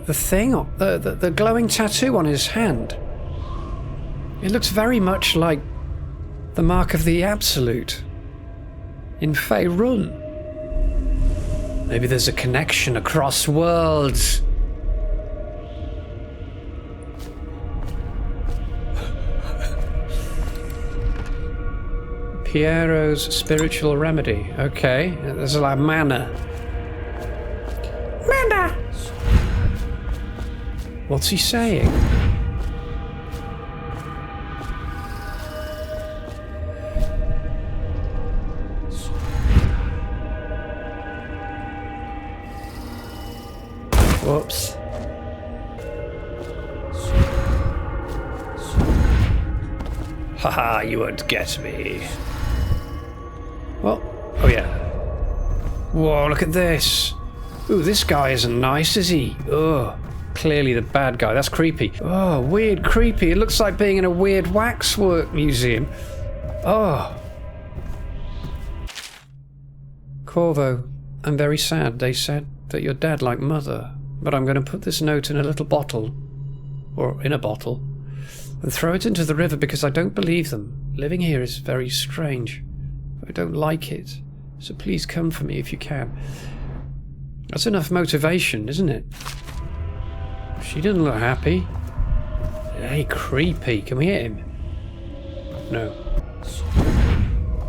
the thing, the glowing tattoo on his hand, it looks very much like the mark of the Absolute in Rune. Maybe there's a connection across worlds. Piero's spiritual remedy. Okay, there's a lot of mana. Mana! What's he saying? Whoops. Haha, you won't get me. Well, oh yeah. Whoa, look at this. Ooh, this guy isn't nice, is he? Oh, clearly the bad guy. That's creepy. Oh, weird, creepy. It looks like being in a weird waxwork museum. Oh. Corvo, I'm very sad. They said that you're dead like Mother. But I'm going to put this note in a little bottle. Or in a bottle. And throw it into the river because I don't believe them. Living here is very strange. I don't like it. So please come for me if you can. That's enough motivation, isn't it? She doesn't look happy. Hey, creepy. Can we hit him? No.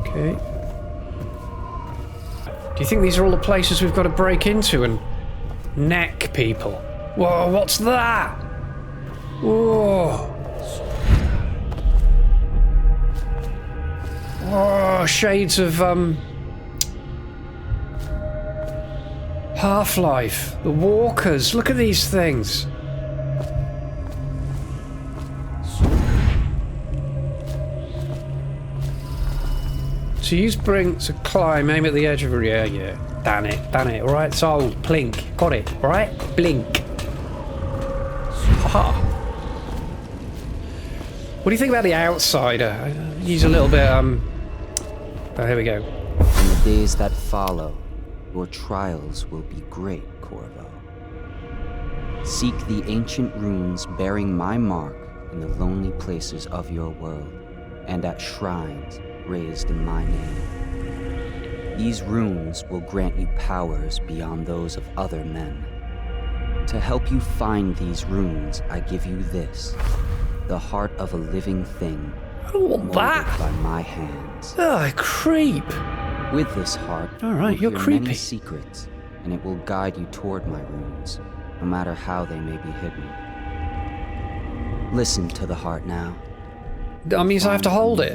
Okay. Do you think these are all the places we've got to break into and neck people? Whoa, what's that? Whoa. Whoa, shades of, Half-Life, the walkers, look at these things. So use bring to climb, aim at the edge of a yeah. Damn it, alright, so plink, got it, alright? Blink. Haha. What do you think about the outsider? I use a little bit, oh, here we go. In the days that follow, your trials will be great, Corvo. Seek the ancient runes bearing my mark in the lonely places of your world, and at shrines raised in my name. These runes will grant you powers beyond those of other men. To help you find these runes, I give you this, the heart of a living thing. I don't want that. By my hands. Oh, creep. With this heart, alright, you're creepy. Many secrets, and it will guide you toward my runes, no matter how they may be hidden. Listen to the heart now. That means I have to hold it.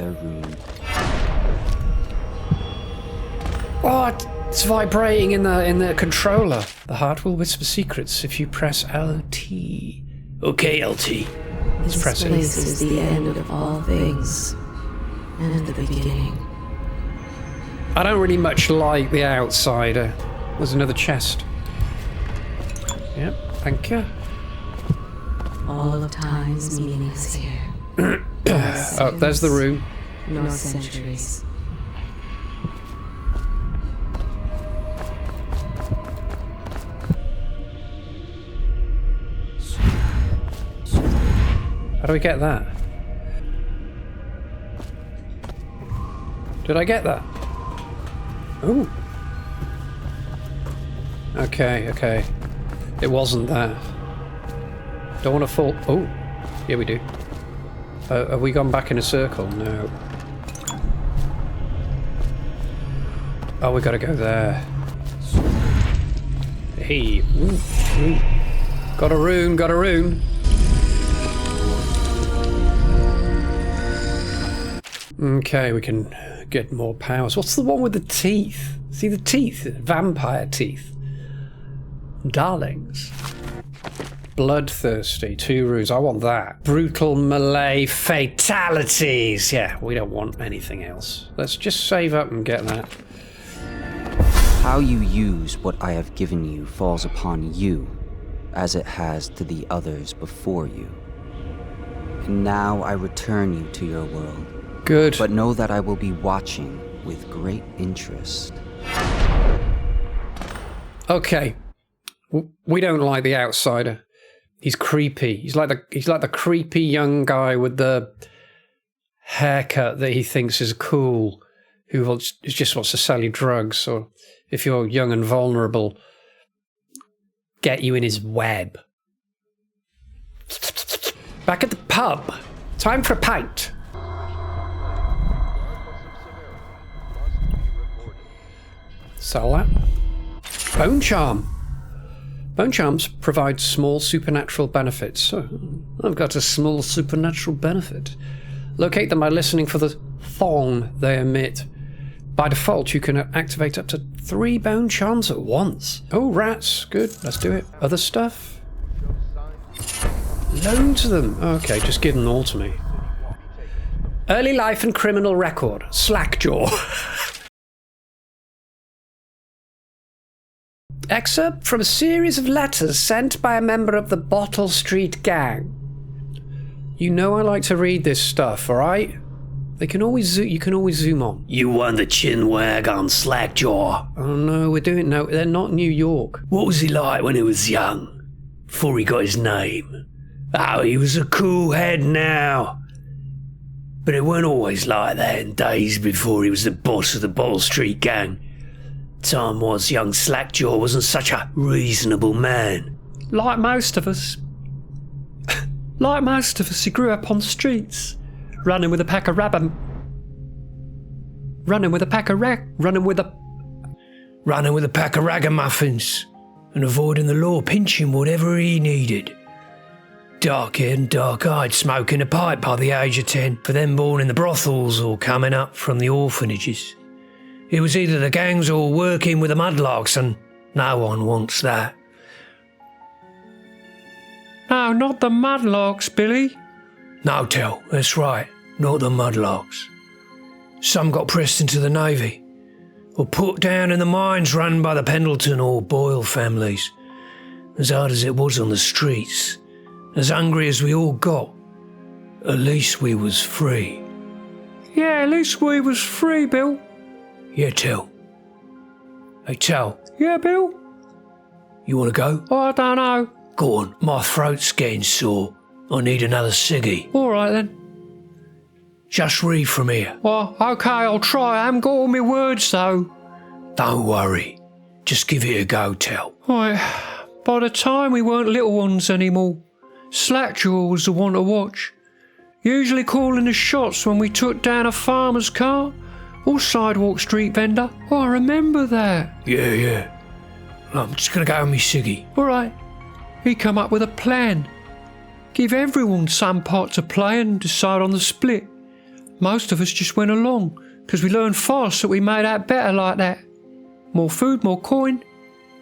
Oh, it's vibrating in the controller. The heart will whisper secrets if you press LT. Okay, LT. Let's press it. This place is the end of all things, and the beginning. I don't really much like the outsider. There's another chest. Yep, thank you. All of time's meaning is here. Oh, there's the room. No centuries. How do we get that? Did I get that? Ooh. Okay. It wasn't that. Don't want to fall. Oh, yeah, we do. Have we gone back in a circle? No. Oh, we gotta go there. Hey. Ooh. Got a rune. Okay, we can get more powers. What's the one with the teeth? See the teeth? Vampire teeth. Darlings. Bloodthirsty. 2 runes. I want that. Brutal melee fatalities. Yeah, we don't want anything else. Let's just save up and get that. How you use what I have given you falls upon you, as it has to the others before you. And now I return you to your world. Good. But know that I will be watching with great interest. Okay. We don't like the outsider. He's creepy. He's like the creepy young guy with the haircut that he thinks is cool, who just wants to sell you drugs, or if you're young and vulnerable, get you in his web. Back at the pub. Time for a pint. Sell that. Bone charm. Bone charms provide small supernatural benefits. So, I've got a small supernatural benefit. Locate them by listening for the thong they emit. By default, you can activate up to 3 bone charms at once. Oh, rats. Good. Let's do it. Other stuff? Loads of them. Okay, just give them all to me. Early life and criminal record. Slackjaw. Excerpt from a series of letters sent by a member of the Bottle Street Gang. You know I like to read this stuff, alright? You can always zoom on. You won the chin wag on Slackjaw. Oh no, no, they're not New York. What was he like when he was young? Before he got his name? Oh, he was a cool head now. But it weren't always like that in days before he was the boss of the Bottle Street Gang. Time was young Slackjaw wasn't such a reasonable man. Like most of us. He grew up on the streets, running with a pack of ragamuffins, and avoiding the law, pinching whatever he needed. Dark-haired and dark-eyed, smoking a pipe by the age of 10 for them born in the brothels or coming up from the orphanages. It was either the gangs or working with the mudlarks, and No one wants that. No, not the mudlarks, Billy. No, Tell, that's right. Not the mudlarks. Some got pressed into the Navy, or put down in the mines run by the Pendleton or Boyle families. As hard as it was on the streets, as hungry as we all got, at least we was free. Yeah, at least we was free, Bill. Yeah, Tell. Hey, Tell. Yeah, Bill? You want to go? Oh, I don't know. Go on, my throat's getting sore. I need another ciggy. All right, then. Just read from here. Well, okay, I'll try. I haven't got all my words, though. Don't worry. Just give it a go, Tell. Right. By the time we weren't little ones anymore, Slackjaw was the one to watch. Usually calling the shots when we took down a farmer's cart or sidewalk street vendor. Oh, I remember that. Yeah. I'm just going to go with me ciggy. All right. He come up with a plan. Give everyone some part to play and decide on the split. Most of us just went along, because we learned fast that we made out better like that. More food, more coin.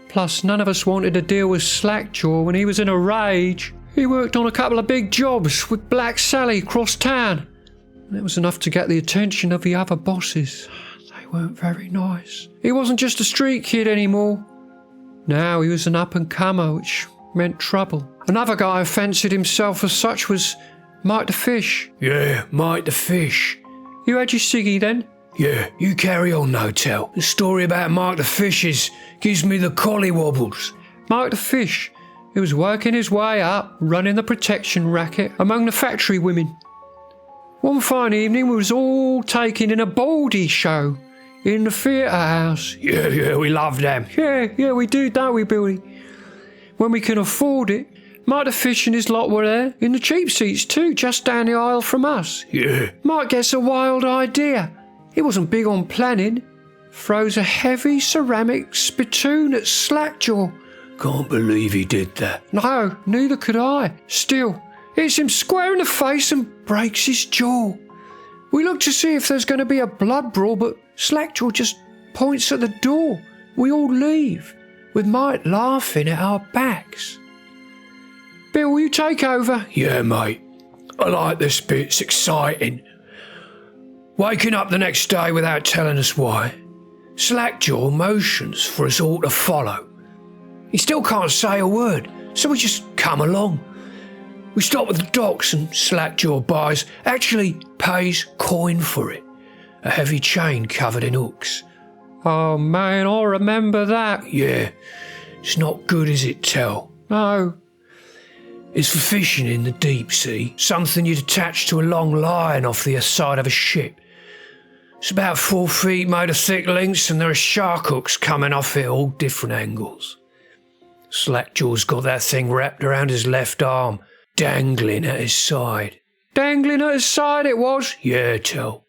Plus, none of us wanted to deal with Slackjaw when he was in a rage. He worked on a couple of big jobs with Black Sally across town. And it was enough to get the attention of the other bosses. They weren't very nice. He wasn't just a street kid anymore. Now he was an up-and-comer, which meant trouble. Another guy who fancied himself as such was Mike the Fish. Yeah, Mike the Fish. You had your ciggy then? Yeah, you carry on now, Tell. The story about Mike the Fish gives me the collie wobbles. Mike the Fish, he was working his way up, running the protection racket among the factory women. One fine evening we was all taken in a baldy show in the theatre house. Yeah, we love them. Yeah, we do, don't we, Billy? When we can afford it. Mike the Fish and his lot were there, in the cheap seats too, just down the aisle from us. Yeah. Mike gets a wild idea. He wasn't big on planning. Throws a heavy ceramic spittoon at Slackjaw. Can't believe he did that. No, neither could I. Still, hits him square in the face and breaks his jaw. We look to see if there's going to be a blood brawl, but Slackjaw just points at the door. We all leave, with Mike laughing at our backs. Bill, will you take over? Yeah, mate. I like this bit. It's exciting. Waking up the next day without telling us why. Slackjaw motions for us all to follow. He still can't say a word, so we just come along. We stop at the docks and Slackjaw buys, actually pays coin for it. A heavy chain covered in hooks. Oh man, I remember that. Yeah, it's not good, is it, Tell? No. It's for fishing in the deep sea, something you'd attach to a long line off the side of a ship. It's about 4 feet, made of thick links, and there are shark hooks coming off it all different angles. Slackjaw's got that thing wrapped around his left arm, dangling at his side. Dangling at his side it was? Yeah, Tell.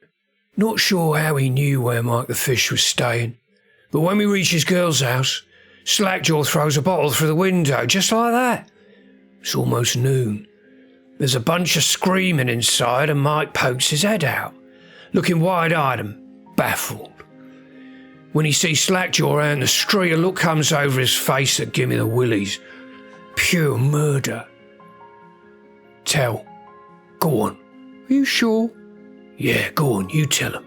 Not sure how he knew where Mike the Fish was staying, but when we reach his girl's house, Slackjaw throws a bottle through the window, just like that. It's almost noon. There's a bunch of screaming inside and Mike pokes his head out, looking wide-eyed and baffled. When he sees Slackjaw out in the street, a look comes over his face that give me the willies. Pure murder. Tell. Go on. Are you sure? Yeah, go on, you tell him.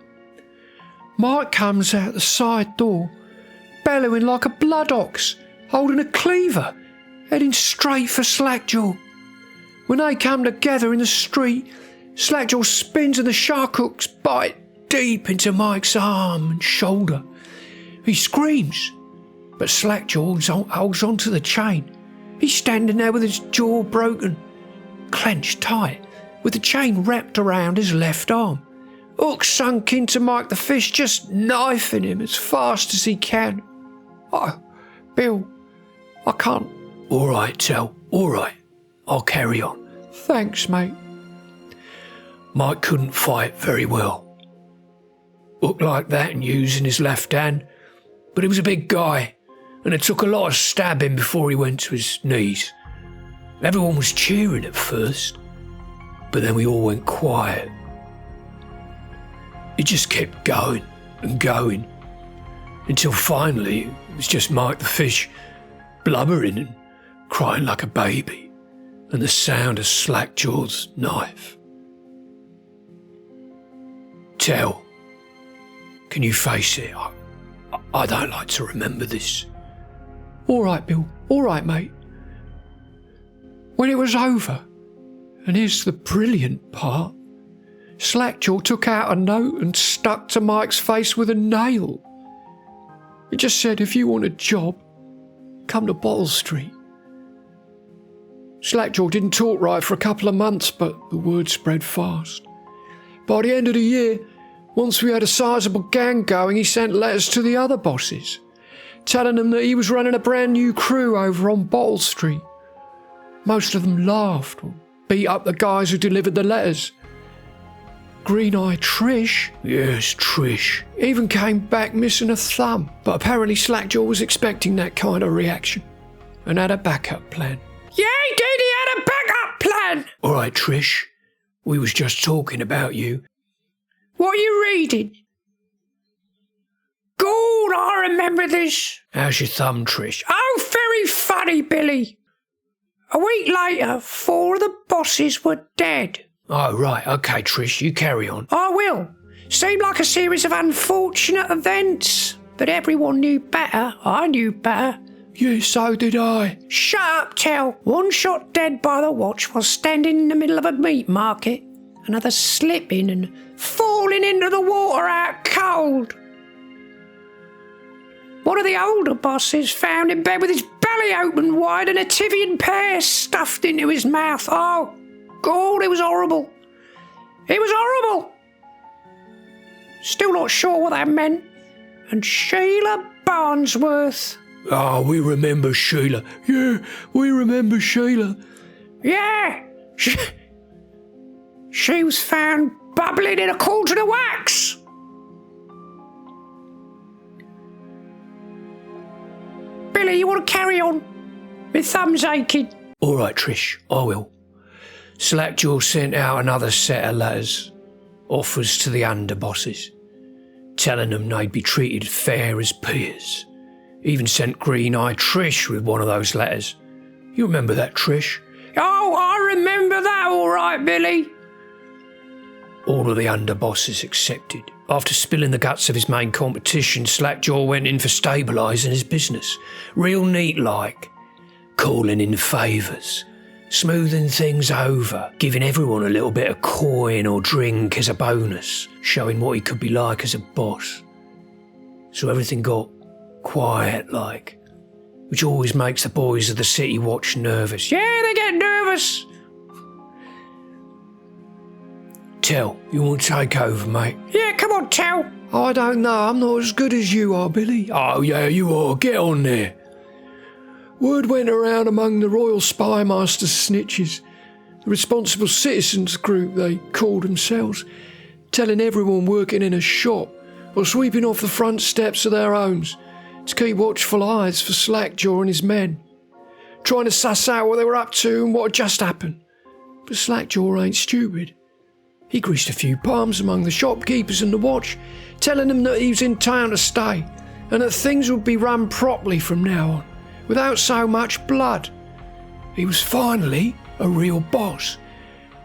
Mike comes out the side door, bellowing like a blood ox, holding a cleaver, heading straight for Slackjaw. When they come together in the street, Slackjaw spins and the shark hooks bite deep into Mike's arm and shoulder. He screams, but Slackjaw holds onto the chain. He's standing there with his jaw broken, clenched tight, with the chain wrapped around his left arm. Hook sunk into Mike the Fish, just knifing him as fast as he can. Oh, Bill, I can't. All right, Tell, all right. I'll carry on. Thanks, mate. Mike couldn't fight very well. Hook like that and using his left hand, but he was a big guy, and it took a lot of stabbing before he went to his knees. Everyone was cheering at first, but then we all went quiet. It just kept going and going. Until finally, it was just Mike the fish, blubbering and crying like a baby, and the sound of Slackjaw's knife. Tell, can you face it? I don't like to remember this. All right, Bill. All right, mate. When it was over, and here's the brilliant part, Slackjaw took out a note and stuck to Mike's face with a nail. It just said, if you want a job, come to Bottle Street. Slackjaw didn't talk right for a couple of months, but the word spread fast. By the end of the year, once we had a sizable gang going, he sent letters to the other bosses, telling them that he was running a brand new crew over on Bottle Street. Most of them laughed or beat up the guys who delivered the letters. Green-eyed Trish, yes, Trish, even came back missing a thumb, but apparently Slackjaw was expecting that kind of reaction and had a backup plan. Yeah, he did, he had a backup plan! All right, Trish, we was just talking about you. What are you reading? God, I remember this. How's your thumb, Trish? Oh, very funny, Billy. A week later, 4 of the bosses were dead. Oh, right, okay, Trish, you carry on. I will. Seemed like a series of unfortunate events, but everyone knew better. I knew better. Yeah, so did I. Shut up, Tell. One shot dead by the watch while standing in the middle of a meat market. Another slipping and falling into the water out cold. One of the older bosses found in bed with his belly open wide and a Tivian pear stuffed into his mouth. Oh, God, it was horrible. It was horrible. Still not sure what that meant. And Sheila Barnsworth. Oh, we remember Sheila. Yeah, we remember Sheila. Yeah, she was found bubbling in a cauldron of wax. Billy, you want to carry on? My thumb's aching. All right, Trish, I will. Slackjaw sent out another set of letters, offers to the underbosses, telling them they'd be treated fair as peers. Even sent Green-eyed Trish with one of those letters. You remember that, Trish? Oh, I remember that all right, Billy. All of the underbosses accepted. After spilling the guts of his main competition, Slackjaw went in for stabilising his business. Real neat-like. Calling in favours. Smoothing things over. Giving everyone a little bit of coin or drink as a bonus. Showing what he could be like as a boss. So everything got quiet-like. Which always makes the boys of the City Watch nervous. Yeah, they get nervous. Tell, you want to take over, mate? Yeah, come on, Tell. I don't know, I'm not as good as you are, Billy. Oh, yeah, you are. Get on there. Word went around among the Royal Spy Master's snitches, the responsible citizens group they called themselves, telling everyone working in a shop or sweeping off the front steps of their homes to keep watchful eyes for Slackjaw and his men, trying to suss out what they were up to and what had just happened. But Slackjaw ain't stupid. He greased a few palms among the shopkeepers and the watch, telling them that he was in town to stay and that things would be run properly from now on, without so much blood. He was finally a real boss.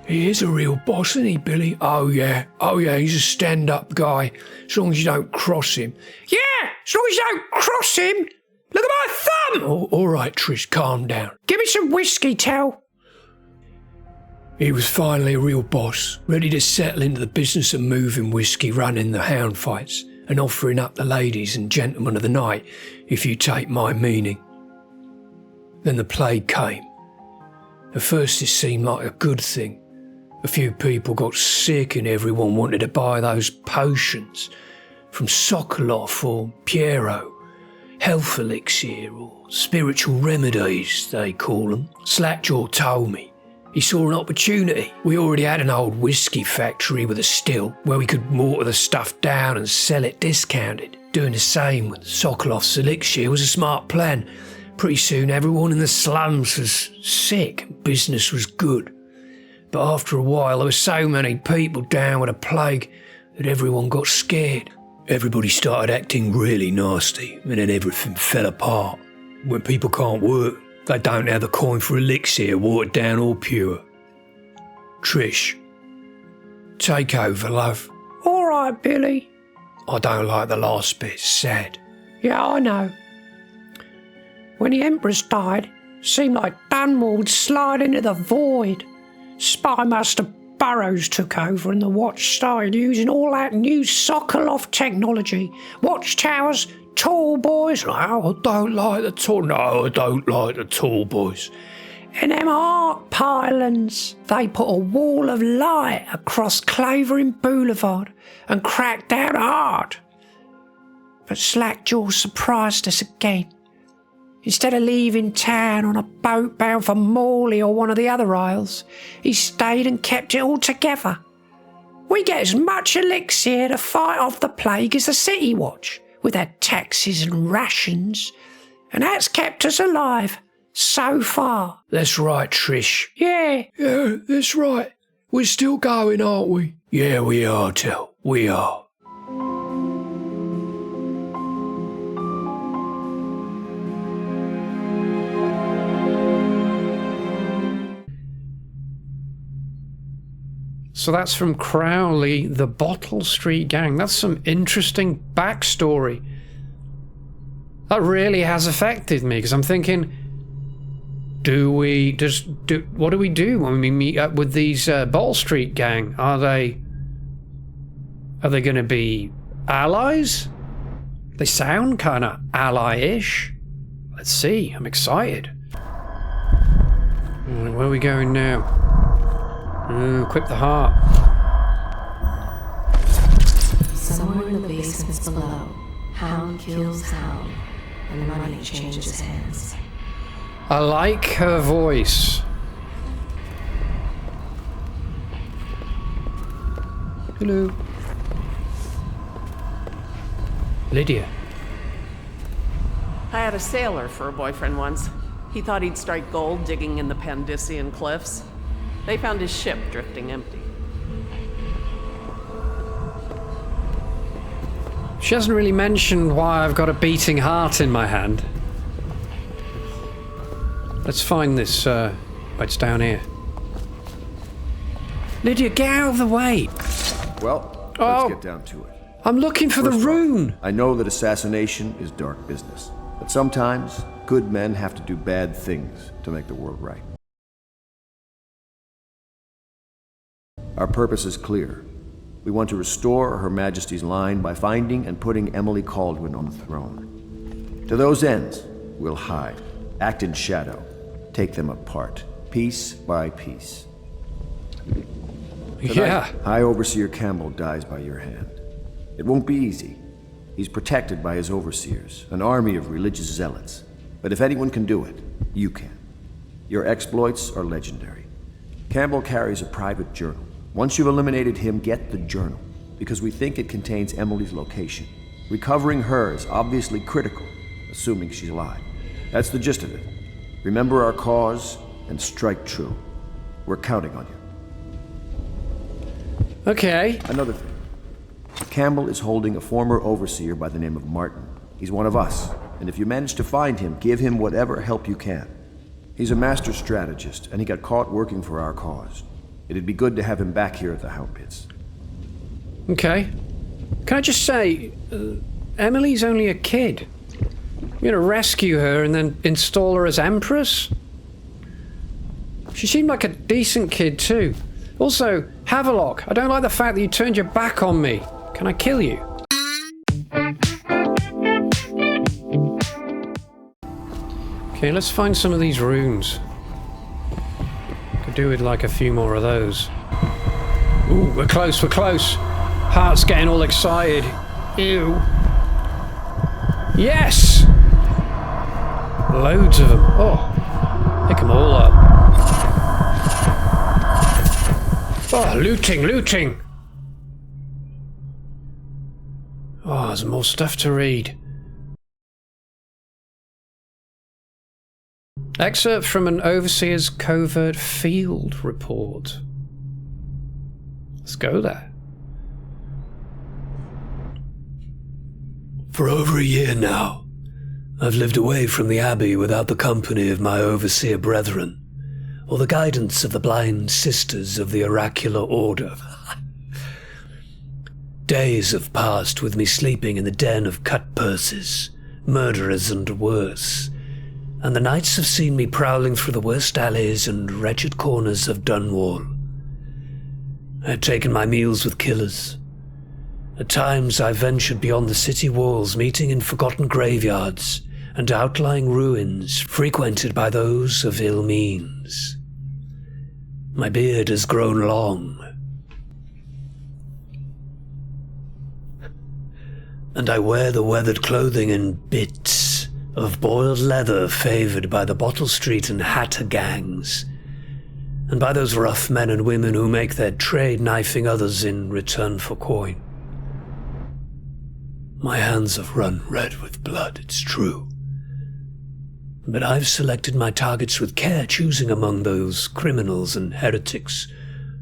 He is a real boss, isn't he, Billy? Oh yeah, he's a stand-up guy, as long as you don't cross him. Yeah, as long as you don't cross him. Look at my thumb! Oh, all right, Trish, calm down. Give me some whiskey, Tell. He was finally a real boss, ready to settle into the business of moving whiskey, running the hound fights, and offering up the ladies and gentlemen of the night, if you take my meaning. Then the plague came. At first it seemed like a good thing. A few people got sick and everyone wanted to buy those potions from Sokolov or Piero, health elixir or spiritual remedies, they call them. Slackjaw told me. He saw an opportunity. We already had an old whiskey factory with a still where we could water the stuff down and sell it discounted. Doing the same with Sokolov's elixir was a smart plan. Pretty soon everyone in the slums was sick and business was good. But after a while there were so many people down with a plague that everyone got scared. Everybody started acting really nasty, and then everything fell apart. When people can't work, they don't have the coin for elixir, watered down or pure. Trish, take over, love. All right, Billy. I don't like the last bit, sad. Yeah, I know. When the Empress died, it seemed like Dunwall would slide into the void. Spymaster Burrows took over and the watch started using all that new Sokolov technology. Watchtowers, tall boys. No, I don't like the tall boys. And them art pylons. They put a wall of light across Clavering Boulevard and cracked down hard. But Slackjaw surprised us again. Instead of leaving town on a boat bound for Morley or one of the other isles, he stayed and kept it all together. We get as much elixir to fight off the plague as the City Watch, with their taxes and rations, and that's kept us alive so far. That's right, Trish. Yeah. Yeah, that's right. We're still going, aren't we? Yeah, we are, Tel. We are. So that's from Crowley, the Bottle Street Gang. That's some interesting backstory. That really has affected me, because I'm thinking, what do we do when we meet up with these Bottle Street Gang? Are they going to be allies? They sound kind of ally-ish. Let's see, I'm excited. Where are we going now? Equip the heart. Somewhere in the basements below, hound kills hound, and money changes hands. I like her voice. Hello. Lydia. I had a sailor for a boyfriend once. He thought he'd strike gold digging in the Pandician cliffs. They found his ship drifting empty. She hasn't really mentioned why I've got a beating heart in my hand. Let's find this, it's down here. Lydia, get out of the way! Well, let's get down to it. I'm looking for the rune! I know that assassination is dark business, but sometimes good men have to do bad things to make the world right. Our purpose is clear. We want to restore Her Majesty's line by finding and putting Emily Kaldwin on the throne. To those ends, we'll hide, act in shadow, take them apart, piece by piece. Tonight, High Overseer Campbell dies by your hand. It won't be easy. He's protected by his overseers, an army of religious zealots. But if anyone can do it, you can. Your exploits are legendary. Campbell carries a private journal. Once you've eliminated him, get the journal, because we think it contains Emily's location. Recovering her is obviously critical, assuming she's alive. That's the gist of it. Remember our cause and strike true. We're counting on you. Okay. Another thing. Campbell is holding a former overseer by the name of Martin. He's one of us, and if you manage to find him, give him whatever help you can. He's a master strategist, and he got caught working for our cause. It'd be good to have him back here at the Hound Pits. Okay. Can I just say, Emily's only a kid. You're gonna rescue her and then install her as Empress? She seemed like a decent kid too. Also, Havelock, I don't like the fact that you turned your back on me. Can I kill you? Okay, let's find some of these runes. Could do with like a few more of those. Ooh, we're close, we're close. Heart's getting all excited. Ew. Yes! Loads of them. Oh, pick them all up. Oh, looting, looting! Oh, there's more stuff to read. Excerpt from an Overseer's Covert Field Report. Let's go there. For over a year now, I've lived away from the Abbey without the company of my overseer brethren, or the guidance of the blind sisters of the oracular order. Days have passed with me sleeping in the den of cut purses, murderers and worse, and the nights have seen me prowling through the worst alleys and wretched corners of Dunwall. I've taken my meals with killers. At times I've ventured beyond the city walls, meeting in forgotten graveyards and outlying ruins frequented by those of ill means. My beard has grown long, and I wear the weathered clothing in bits of boiled leather favoured by the Bottle Street and Hatter gangs, and by those rough men and women who make their trade knifing others in return for coin. My hands have run red with blood, it's true, but I've selected my targets with care, choosing among those criminals and heretics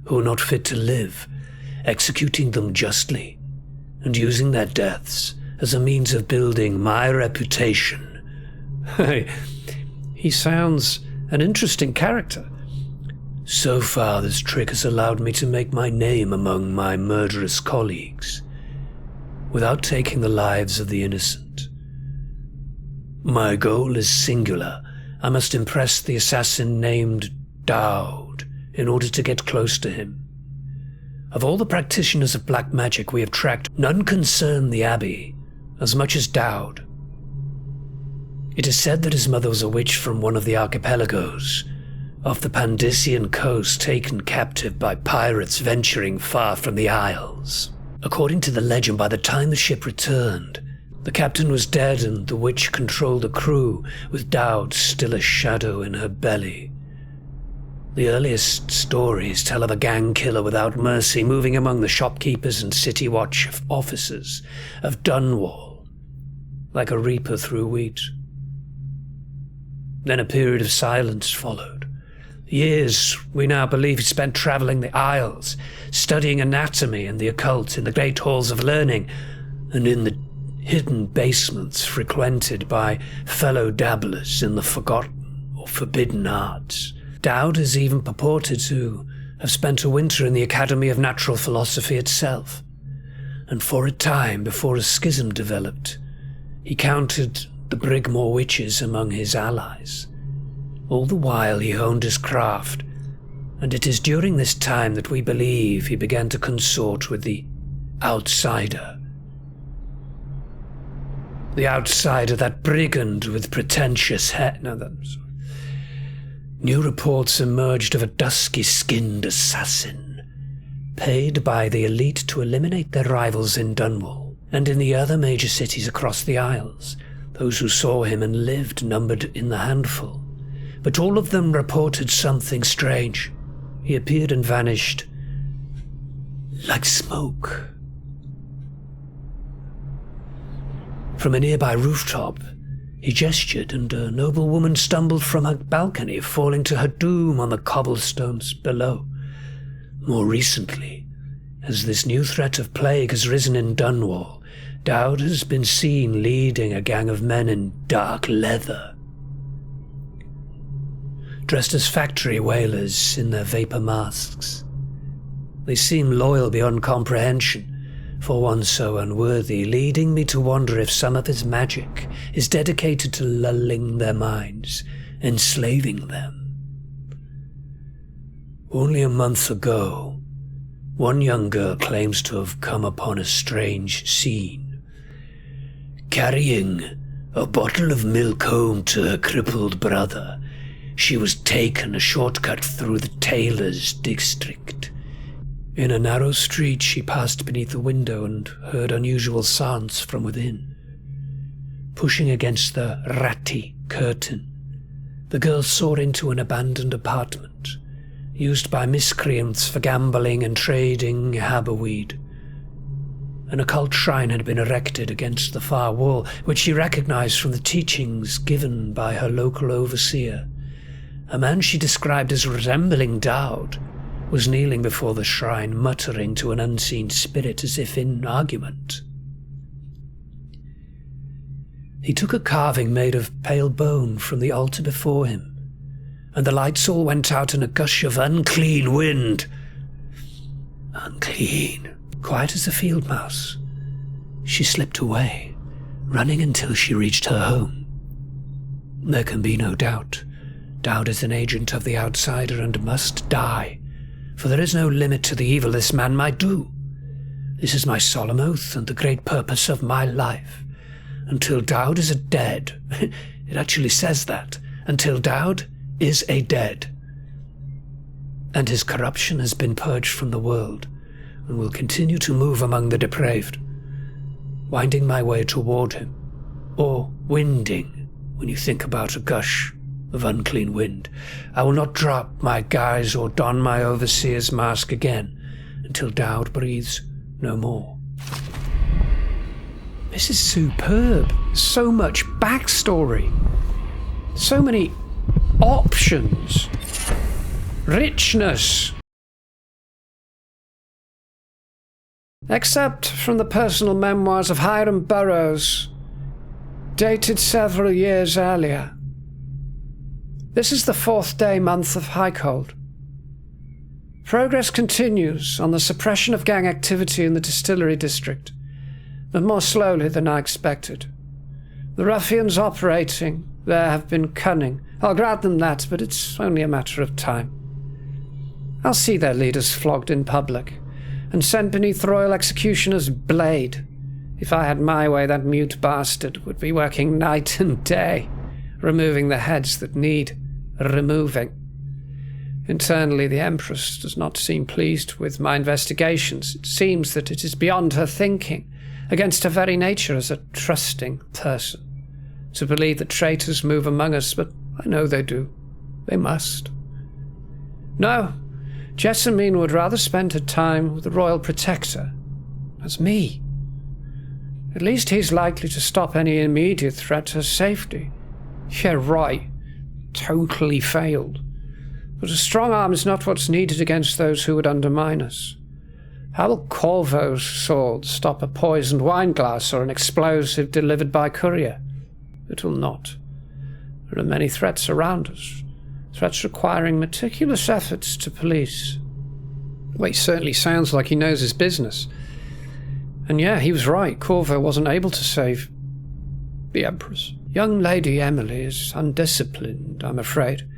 who are not fit to live, executing them justly, and using their deaths as a means of building my reputation. He sounds an interesting character. So far, this trick has allowed me to make my name among my murderous colleagues, without taking the lives of the innocent. My goal is singular. I must impress the assassin named DAUD in order to get close to him. Of all the practitioners of black magic we have tracked, none concern the Abbey as much as DAUD. It is said that his mother was a witch from one of the archipelagos off the Pandician coast, taken captive by pirates venturing far from the Isles. According to the legend, by the time the ship returned, the captain was dead and the witch controlled the crew, with DAUD still a shadow in her belly. The earliest stories tell of a gang killer without mercy moving among the shopkeepers and city watch officers of Dunwall, like a reaper through wheat. Then a period of silence followed. Years, we now believe, he spent travelling the Isles, studying anatomy and the occult in the great halls of learning, and in the hidden basements frequented by fellow dabblers in the forgotten or forbidden arts. DAUD has even purported to have spent a winter in the Academy of Natural Philosophy itself, and for a time, before a schism developed, he counted the Brigmore witches among his allies. All the while he honed his craft, and it is during this time that we believe he began to consort with the Outsider. The Outsider, that brigand with pretentious hair. New reports emerged of a dusky-skinned assassin, paid by the elite to eliminate their rivals in Dunwall and in the other major cities across the Isles. Those who saw him and lived numbered in the handful, but all of them reported something strange. He appeared and vanished like smoke. From a nearby rooftop, he gestured, and a noble woman stumbled from her balcony, falling to her doom on the cobblestones below. More recently, as this new threat of plague has risen in Dunwall, DAUD has been seen leading a gang of men in dark leather, dressed as factory whalers in their vapor masks. They seem loyal beyond comprehension for one so unworthy, leading me to wonder if some of his magic is dedicated to lulling their minds, enslaving them. Only a month ago, one young girl claims to have come upon a strange scene, carrying a bottle of milk home to her crippled brother. She was taken a shortcut through the tailor's district. In a narrow street, she passed beneath a window and heard unusual sounds from within. Pushing against the ratty curtain, the girl saw into an abandoned apartment, used by miscreants for gambling and trading haberweed. An occult shrine had been erected against the far wall, which she recognized from the teachings given by her local overseer. A man she described as resembling DAUD was kneeling before the shrine, muttering to an unseen spirit as if in argument. He took a carving made of pale bone from the altar before him, and the lights all went out in a gush of unclean wind. Unclean, quiet as a field mouse. She slipped away, running until she reached her home. There can be no doubt. DAUD is an agent of the outsider and must die, for there is no limit to the evil this man might do. This is my solemn oath and the great purpose of my life. Until DAUD is a dead. It actually says that. Until DAUD is a dead. And his corruption has been purged from the world, and will continue to move among the depraved, winding my way toward him, or winding, when you think about a gush of unclean wind. I will not drop my guise or don my overseer's mask again until DAUD breathes no more. This is superb. So much backstory. So many options. Richness. Except from the personal memoirs of Hiram Burroughs, dated several years earlier. This is the 4th day month of high cold. Progress continues on the suppression of gang activity in the distillery district, but more slowly than I expected. The ruffians operating there have been cunning. I'll grant them that, but it's only a matter of time. I'll see their leaders flogged in public, and sent beneath the Royal Executioner's blade. If I had my way, that mute bastard would be working night and day, removing the heads that need removing. Internally, the Empress does not seem pleased with my investigations. It seems that it is beyond her thinking, against her very nature as a trusting person, to believe that traitors move among us, but I know they do. They must. No, Jessamine would rather spend her time with the Royal Protector. That's me. At least he's likely to stop any immediate threat to her safety. Yeah, right. Totally failed. But a strong arm is not what's needed against those who would undermine us. How will Corvo's sword stop a poisoned wine glass or an explosive delivered by courier? It will not. There are many threats around us. Threats requiring meticulous efforts to police. Well, he certainly sounds like he knows his business. And yeah, he was right. Corvo wasn't able to save the Empress. Young Lady Emily is undisciplined, I'm afraid.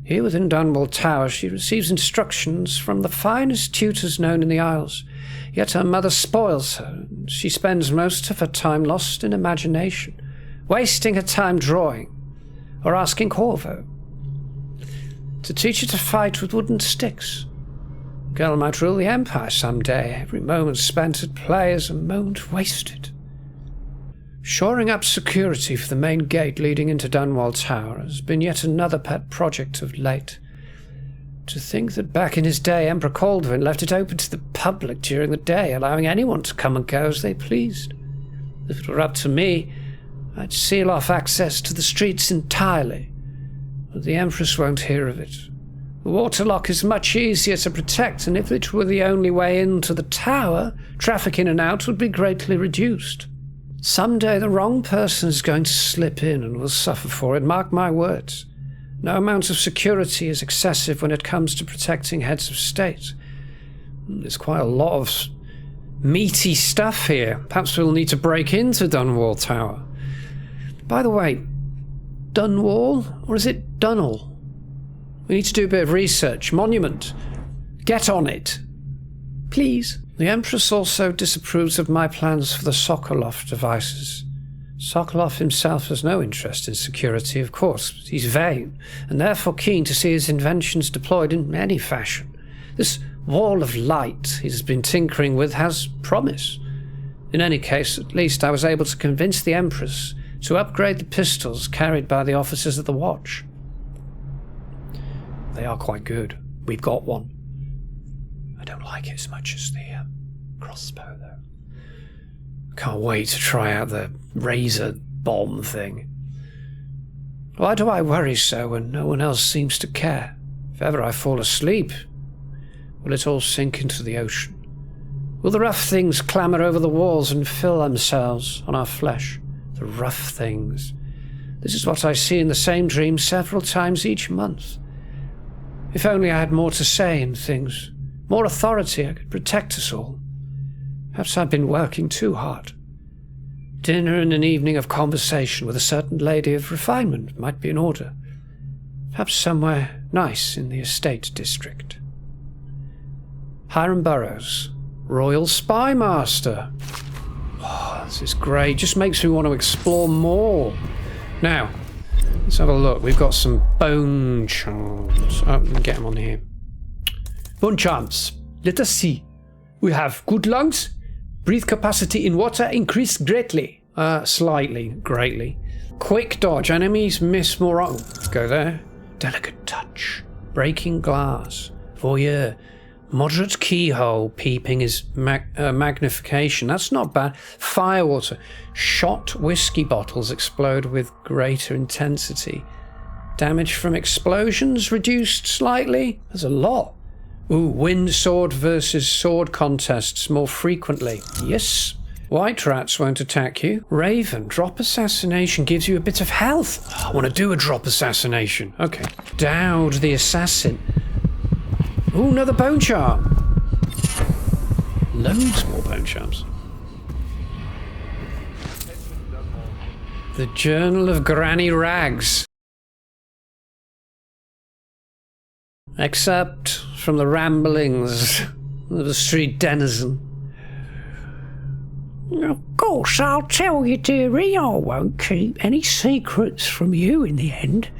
Here within Dunwall Tower, she receives instructions from the finest tutors known in the Isles. Yet her mother spoils her, and she spends most of her time lost in imagination, wasting her time drawing, or asking Corvo to teach her to fight with wooden sticks. Girl might rule the Empire someday. Every moment spent at play is a moment wasted. Shoring up security for the main gate leading into Dunwall Tower has been yet another pet project of late. To think that back in his day Emperor Caldwin left it open to the public during the day, allowing anyone to come and go as they pleased. If it were up to me, I'd seal off access to the streets entirely. But the Empress won't hear of it. The waterlock is much easier to protect, and if it were the only way into the tower, traffic in and out would be greatly reduced. Someday the wrong person is going to slip in and will suffer for it, mark my words. No amount of security is excessive when it comes to protecting heads of state. There's quite a lot of meaty stuff here. Perhaps we'll need to break into Dunwall Tower. By the way, Dunwall, or is it Dunwall? We need to do a bit of research. Monument. Get on it. Please. The Empress also disapproves of my plans for the Sokolov devices. Sokolov himself has no interest in security, of course, but he's vain, and therefore keen to see his inventions deployed in any fashion. This wall of light he's been tinkering with has promise. In any case, at least I was able to convince the Empress to upgrade the pistols carried by the officers of the Watch. They are quite good. We've got one. I don't like it as much as the crossbow, though. Can't wait to try out the razor bomb thing. Why do I worry so when no one else seems to care? If ever I fall asleep, will it all sink into the ocean? Will the rough things clamber over the walls and fill themselves on our flesh, the rough things. This is what I see in the same dream several times each month. If only I had more to say in things, more authority, I could protect us all. Perhaps I've been working too hard. Dinner and an evening of conversation with a certain lady of refinement might be in order. Perhaps somewhere nice in the estate district. Hiram Burrows, Royal Spy Master. Oh, this is great. Just makes me want to explore more. Now, let's have a look. We've got some bone charms. Oh, we can get them on here. Bone charms. Let us see. We have good lungs. Breathe capacity in water increased greatly. Slightly. Greatly. Quick dodge. Enemies miss more. Go there. Delicate touch. Breaking glass. Voyeur. Moderate keyhole. Peeping is magnification. That's not bad. Firewater. Shot whiskey bottles explode with greater intensity. Damage from explosions reduced slightly. There's a lot. Ooh, win sword versus sword contests more frequently. Yes. White rats won't attack you. Raven, drop assassination gives you a bit of health. Oh, I want to do a drop assassination. Okay. DAUD the assassin. Ooh, another bone charm. Loads more bone charms. The Journal of Granny Rags. Except from the ramblings of the street denizen. Of course, I'll tell you, dearie, I won't keep any secrets from you in the end.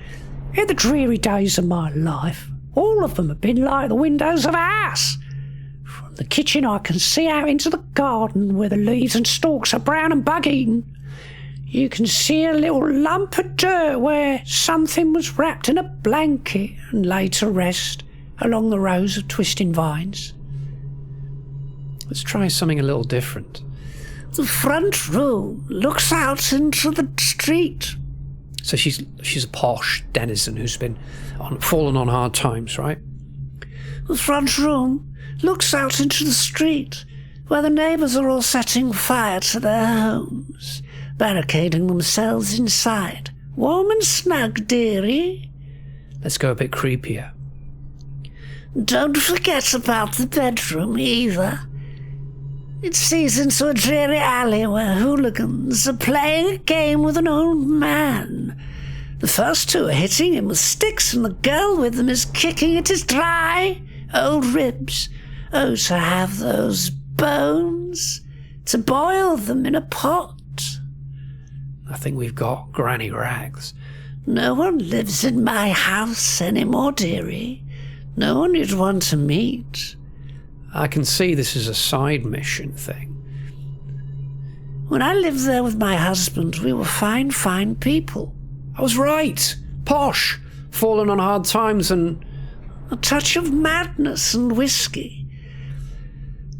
In the dreary days of my life, all of them have been like the windows of a house. From the kitchen I can see out into the garden where the leaves and stalks are brown and bug-eaten. You can see a little lump of dirt where something was wrapped in a blanket and laid to rest along the rows of twisting vines. Let's try something a little different. The front room looks out into the street. So she's a posh denizen who's been fallen on hard times, right? The front room looks out into the street where the neighbours are all setting fire to their homes, barricading themselves inside. Warm and snug, dearie. Let's go a bit creepier. Don't forget about the bedroom either. It sees into a dreary alley where hooligans are playing a game with an old man. The first two are hitting him with sticks and the girl with them is kicking at his dry old ribs. Oh, to have those bones, to boil them in a pot. I think we've got Granny Rags. No one lives in my house anymore, dearie. No one you'd want to meet. I can see this is a side mission thing. When I lived there with my husband, we were fine, fine people. I was right. Posh. Fallen on hard times and a touch of madness and whiskey.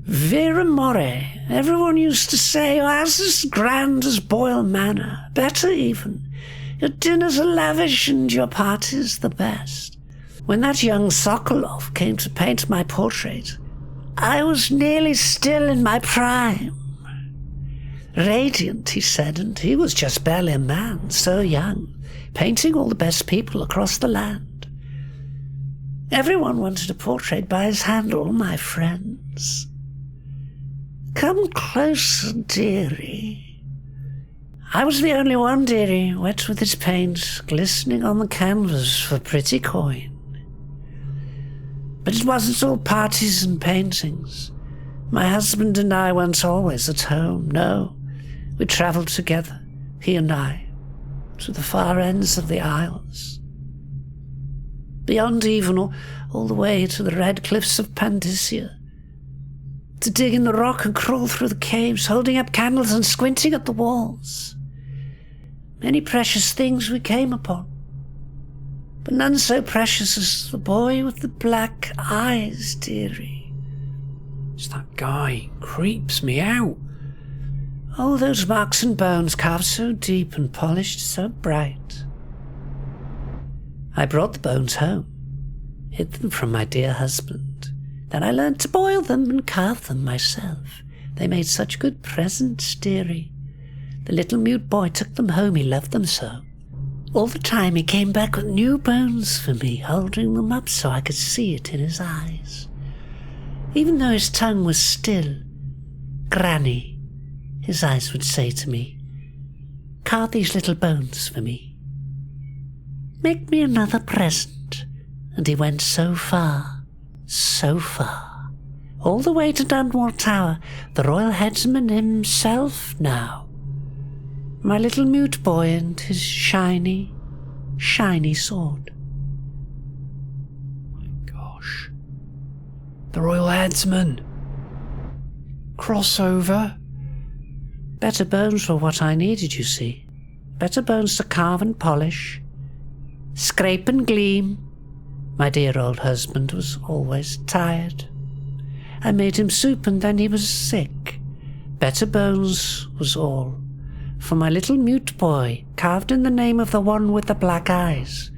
Vera More. Everyone used to say, oh, ours as grand as Boyle Manor. Better even. Your dinners are lavish and your parties the best. When that young Sokolov came to paint my portrait, I was nearly still in my prime. Radiant, he said, and he was just barely a man, so young, painting all the best people across the land. Everyone wanted a portrait by his hand, all my friends. Come closer, dearie. I was the only one, dearie, wet with his paint, glistening on the canvas for pretty coin. But it wasn't all parties and paintings. My husband and I weren't always at home, no. We travelled together, he and I, to the far ends of the Isles. Beyond even, all the way to the red cliffs of Pandysia. To dig in the rock and crawl through the caves, holding up candles and squinting at the walls. Many precious things we came upon. But none so precious as the boy with the black eyes, dearie. It's that guy. Creeps me out. Oh, those marks and bones carved so deep and polished so bright. I brought the bones home, hid them from my dear husband. Then I learned to boil them and carve them myself. They made such good presents, dearie. The little mute boy took them home, he loved them so. All the time he came back with new bones for me, holding them up so I could see it in his eyes. Even though his tongue was still, Granny, his eyes would say to me, carve these little bones for me. Make me another present. And he went so far, all the way to Dunwall Tower, the royal headsman himself now. My little mute boy and his shiny, shiny sword. My gosh. The royal headsman. Crossover. Better bones were what I needed, you see. Better bones to carve and polish. Scrape and gleam. My dear old husband was always tired. I made him soup and then he was sick. Better bones was all. For my little mute boy, carved in the name of the one with the black eyes.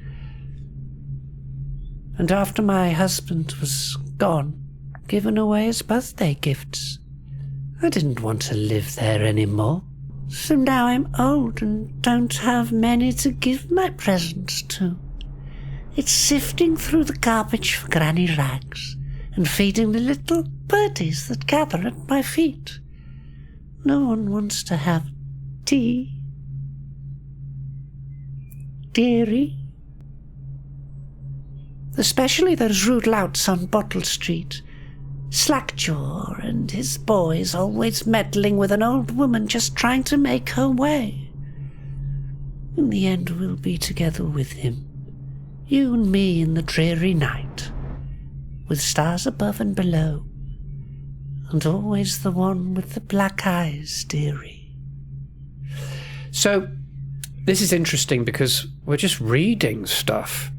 And after my husband was gone, given away as birthday gifts, I didn't want to live there anymore. So now I'm old and don't have many to give my presents to. It's sifting through the garbage for granny rags and feeding the little birdies that gather at my feet. No one wants to have tea. Dearie. Especially those rude louts on Bottle Street. Slackjaw and his boys always meddling with an old woman just trying to make her way. In the end we'll be together with him. You and me in the dreary night, with stars above and below, and always the one with the black eyes, dearie. So, this is interesting because we're just reading stuff.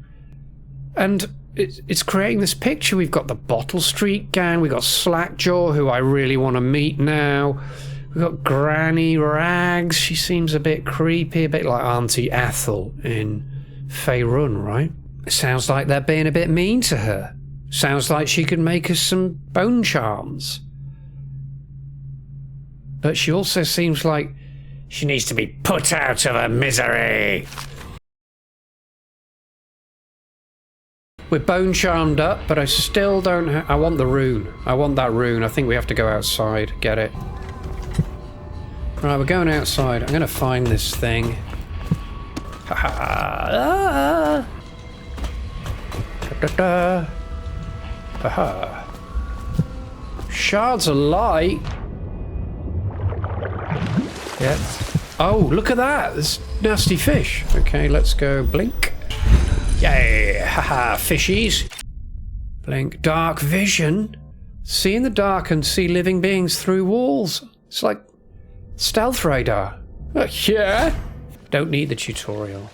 And it's creating this picture. We've got the Bottle Street gang, we've got Slackjaw, who I really want to meet now. We've got Granny Rags, she seems a bit creepy, a bit like Auntie Ethel in Rune, right? It sounds like they're being a bit mean to her. Sounds like she could make us some bone charms. But she also seems like she needs to be put out of her misery. We're bone charmed up, but I still don't I want the rune. I want that rune. I think we have to go outside, get it. Right, we're going outside. I'm going to find this thing. Ha ha. Da da. Aha. Shards of light. Yeah. Oh, look at that. There's nasty fish. Okay, let's go blink. Yay. Haha, fishies. Blink. Dark vision. See in the dark and see living beings through walls. It's like stealth radar. Yeah. Don't need the tutorial.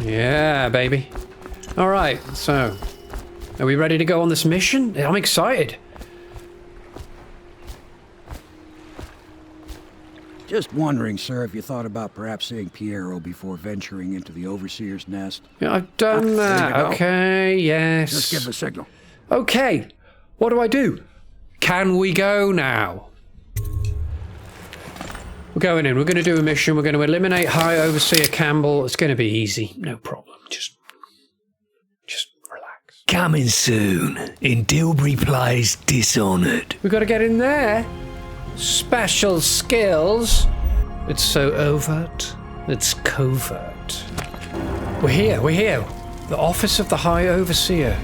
Yeah, baby. Alright, so are we ready to go on this mission? I'm excited. Just wondering, sir, if you thought about perhaps seeing Piero before venturing into the Overseer's nest. Yeah, I've done that. Okay, yes. Just give a signal. Okay, what do I do? Can we go now? We're going in. We're going to do a mission. We're going to eliminate High Overseer Campbell. It's going to be easy. No problem. Just relax. Coming soon in Dilbury Plays Dishonored. We've got to get in there. Special skills. It's so overt. It's covert. We're here. We're here. The office of the High Overseer.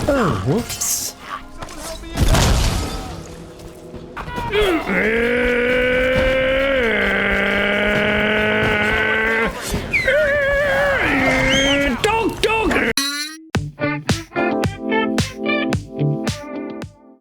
Oh, whoops.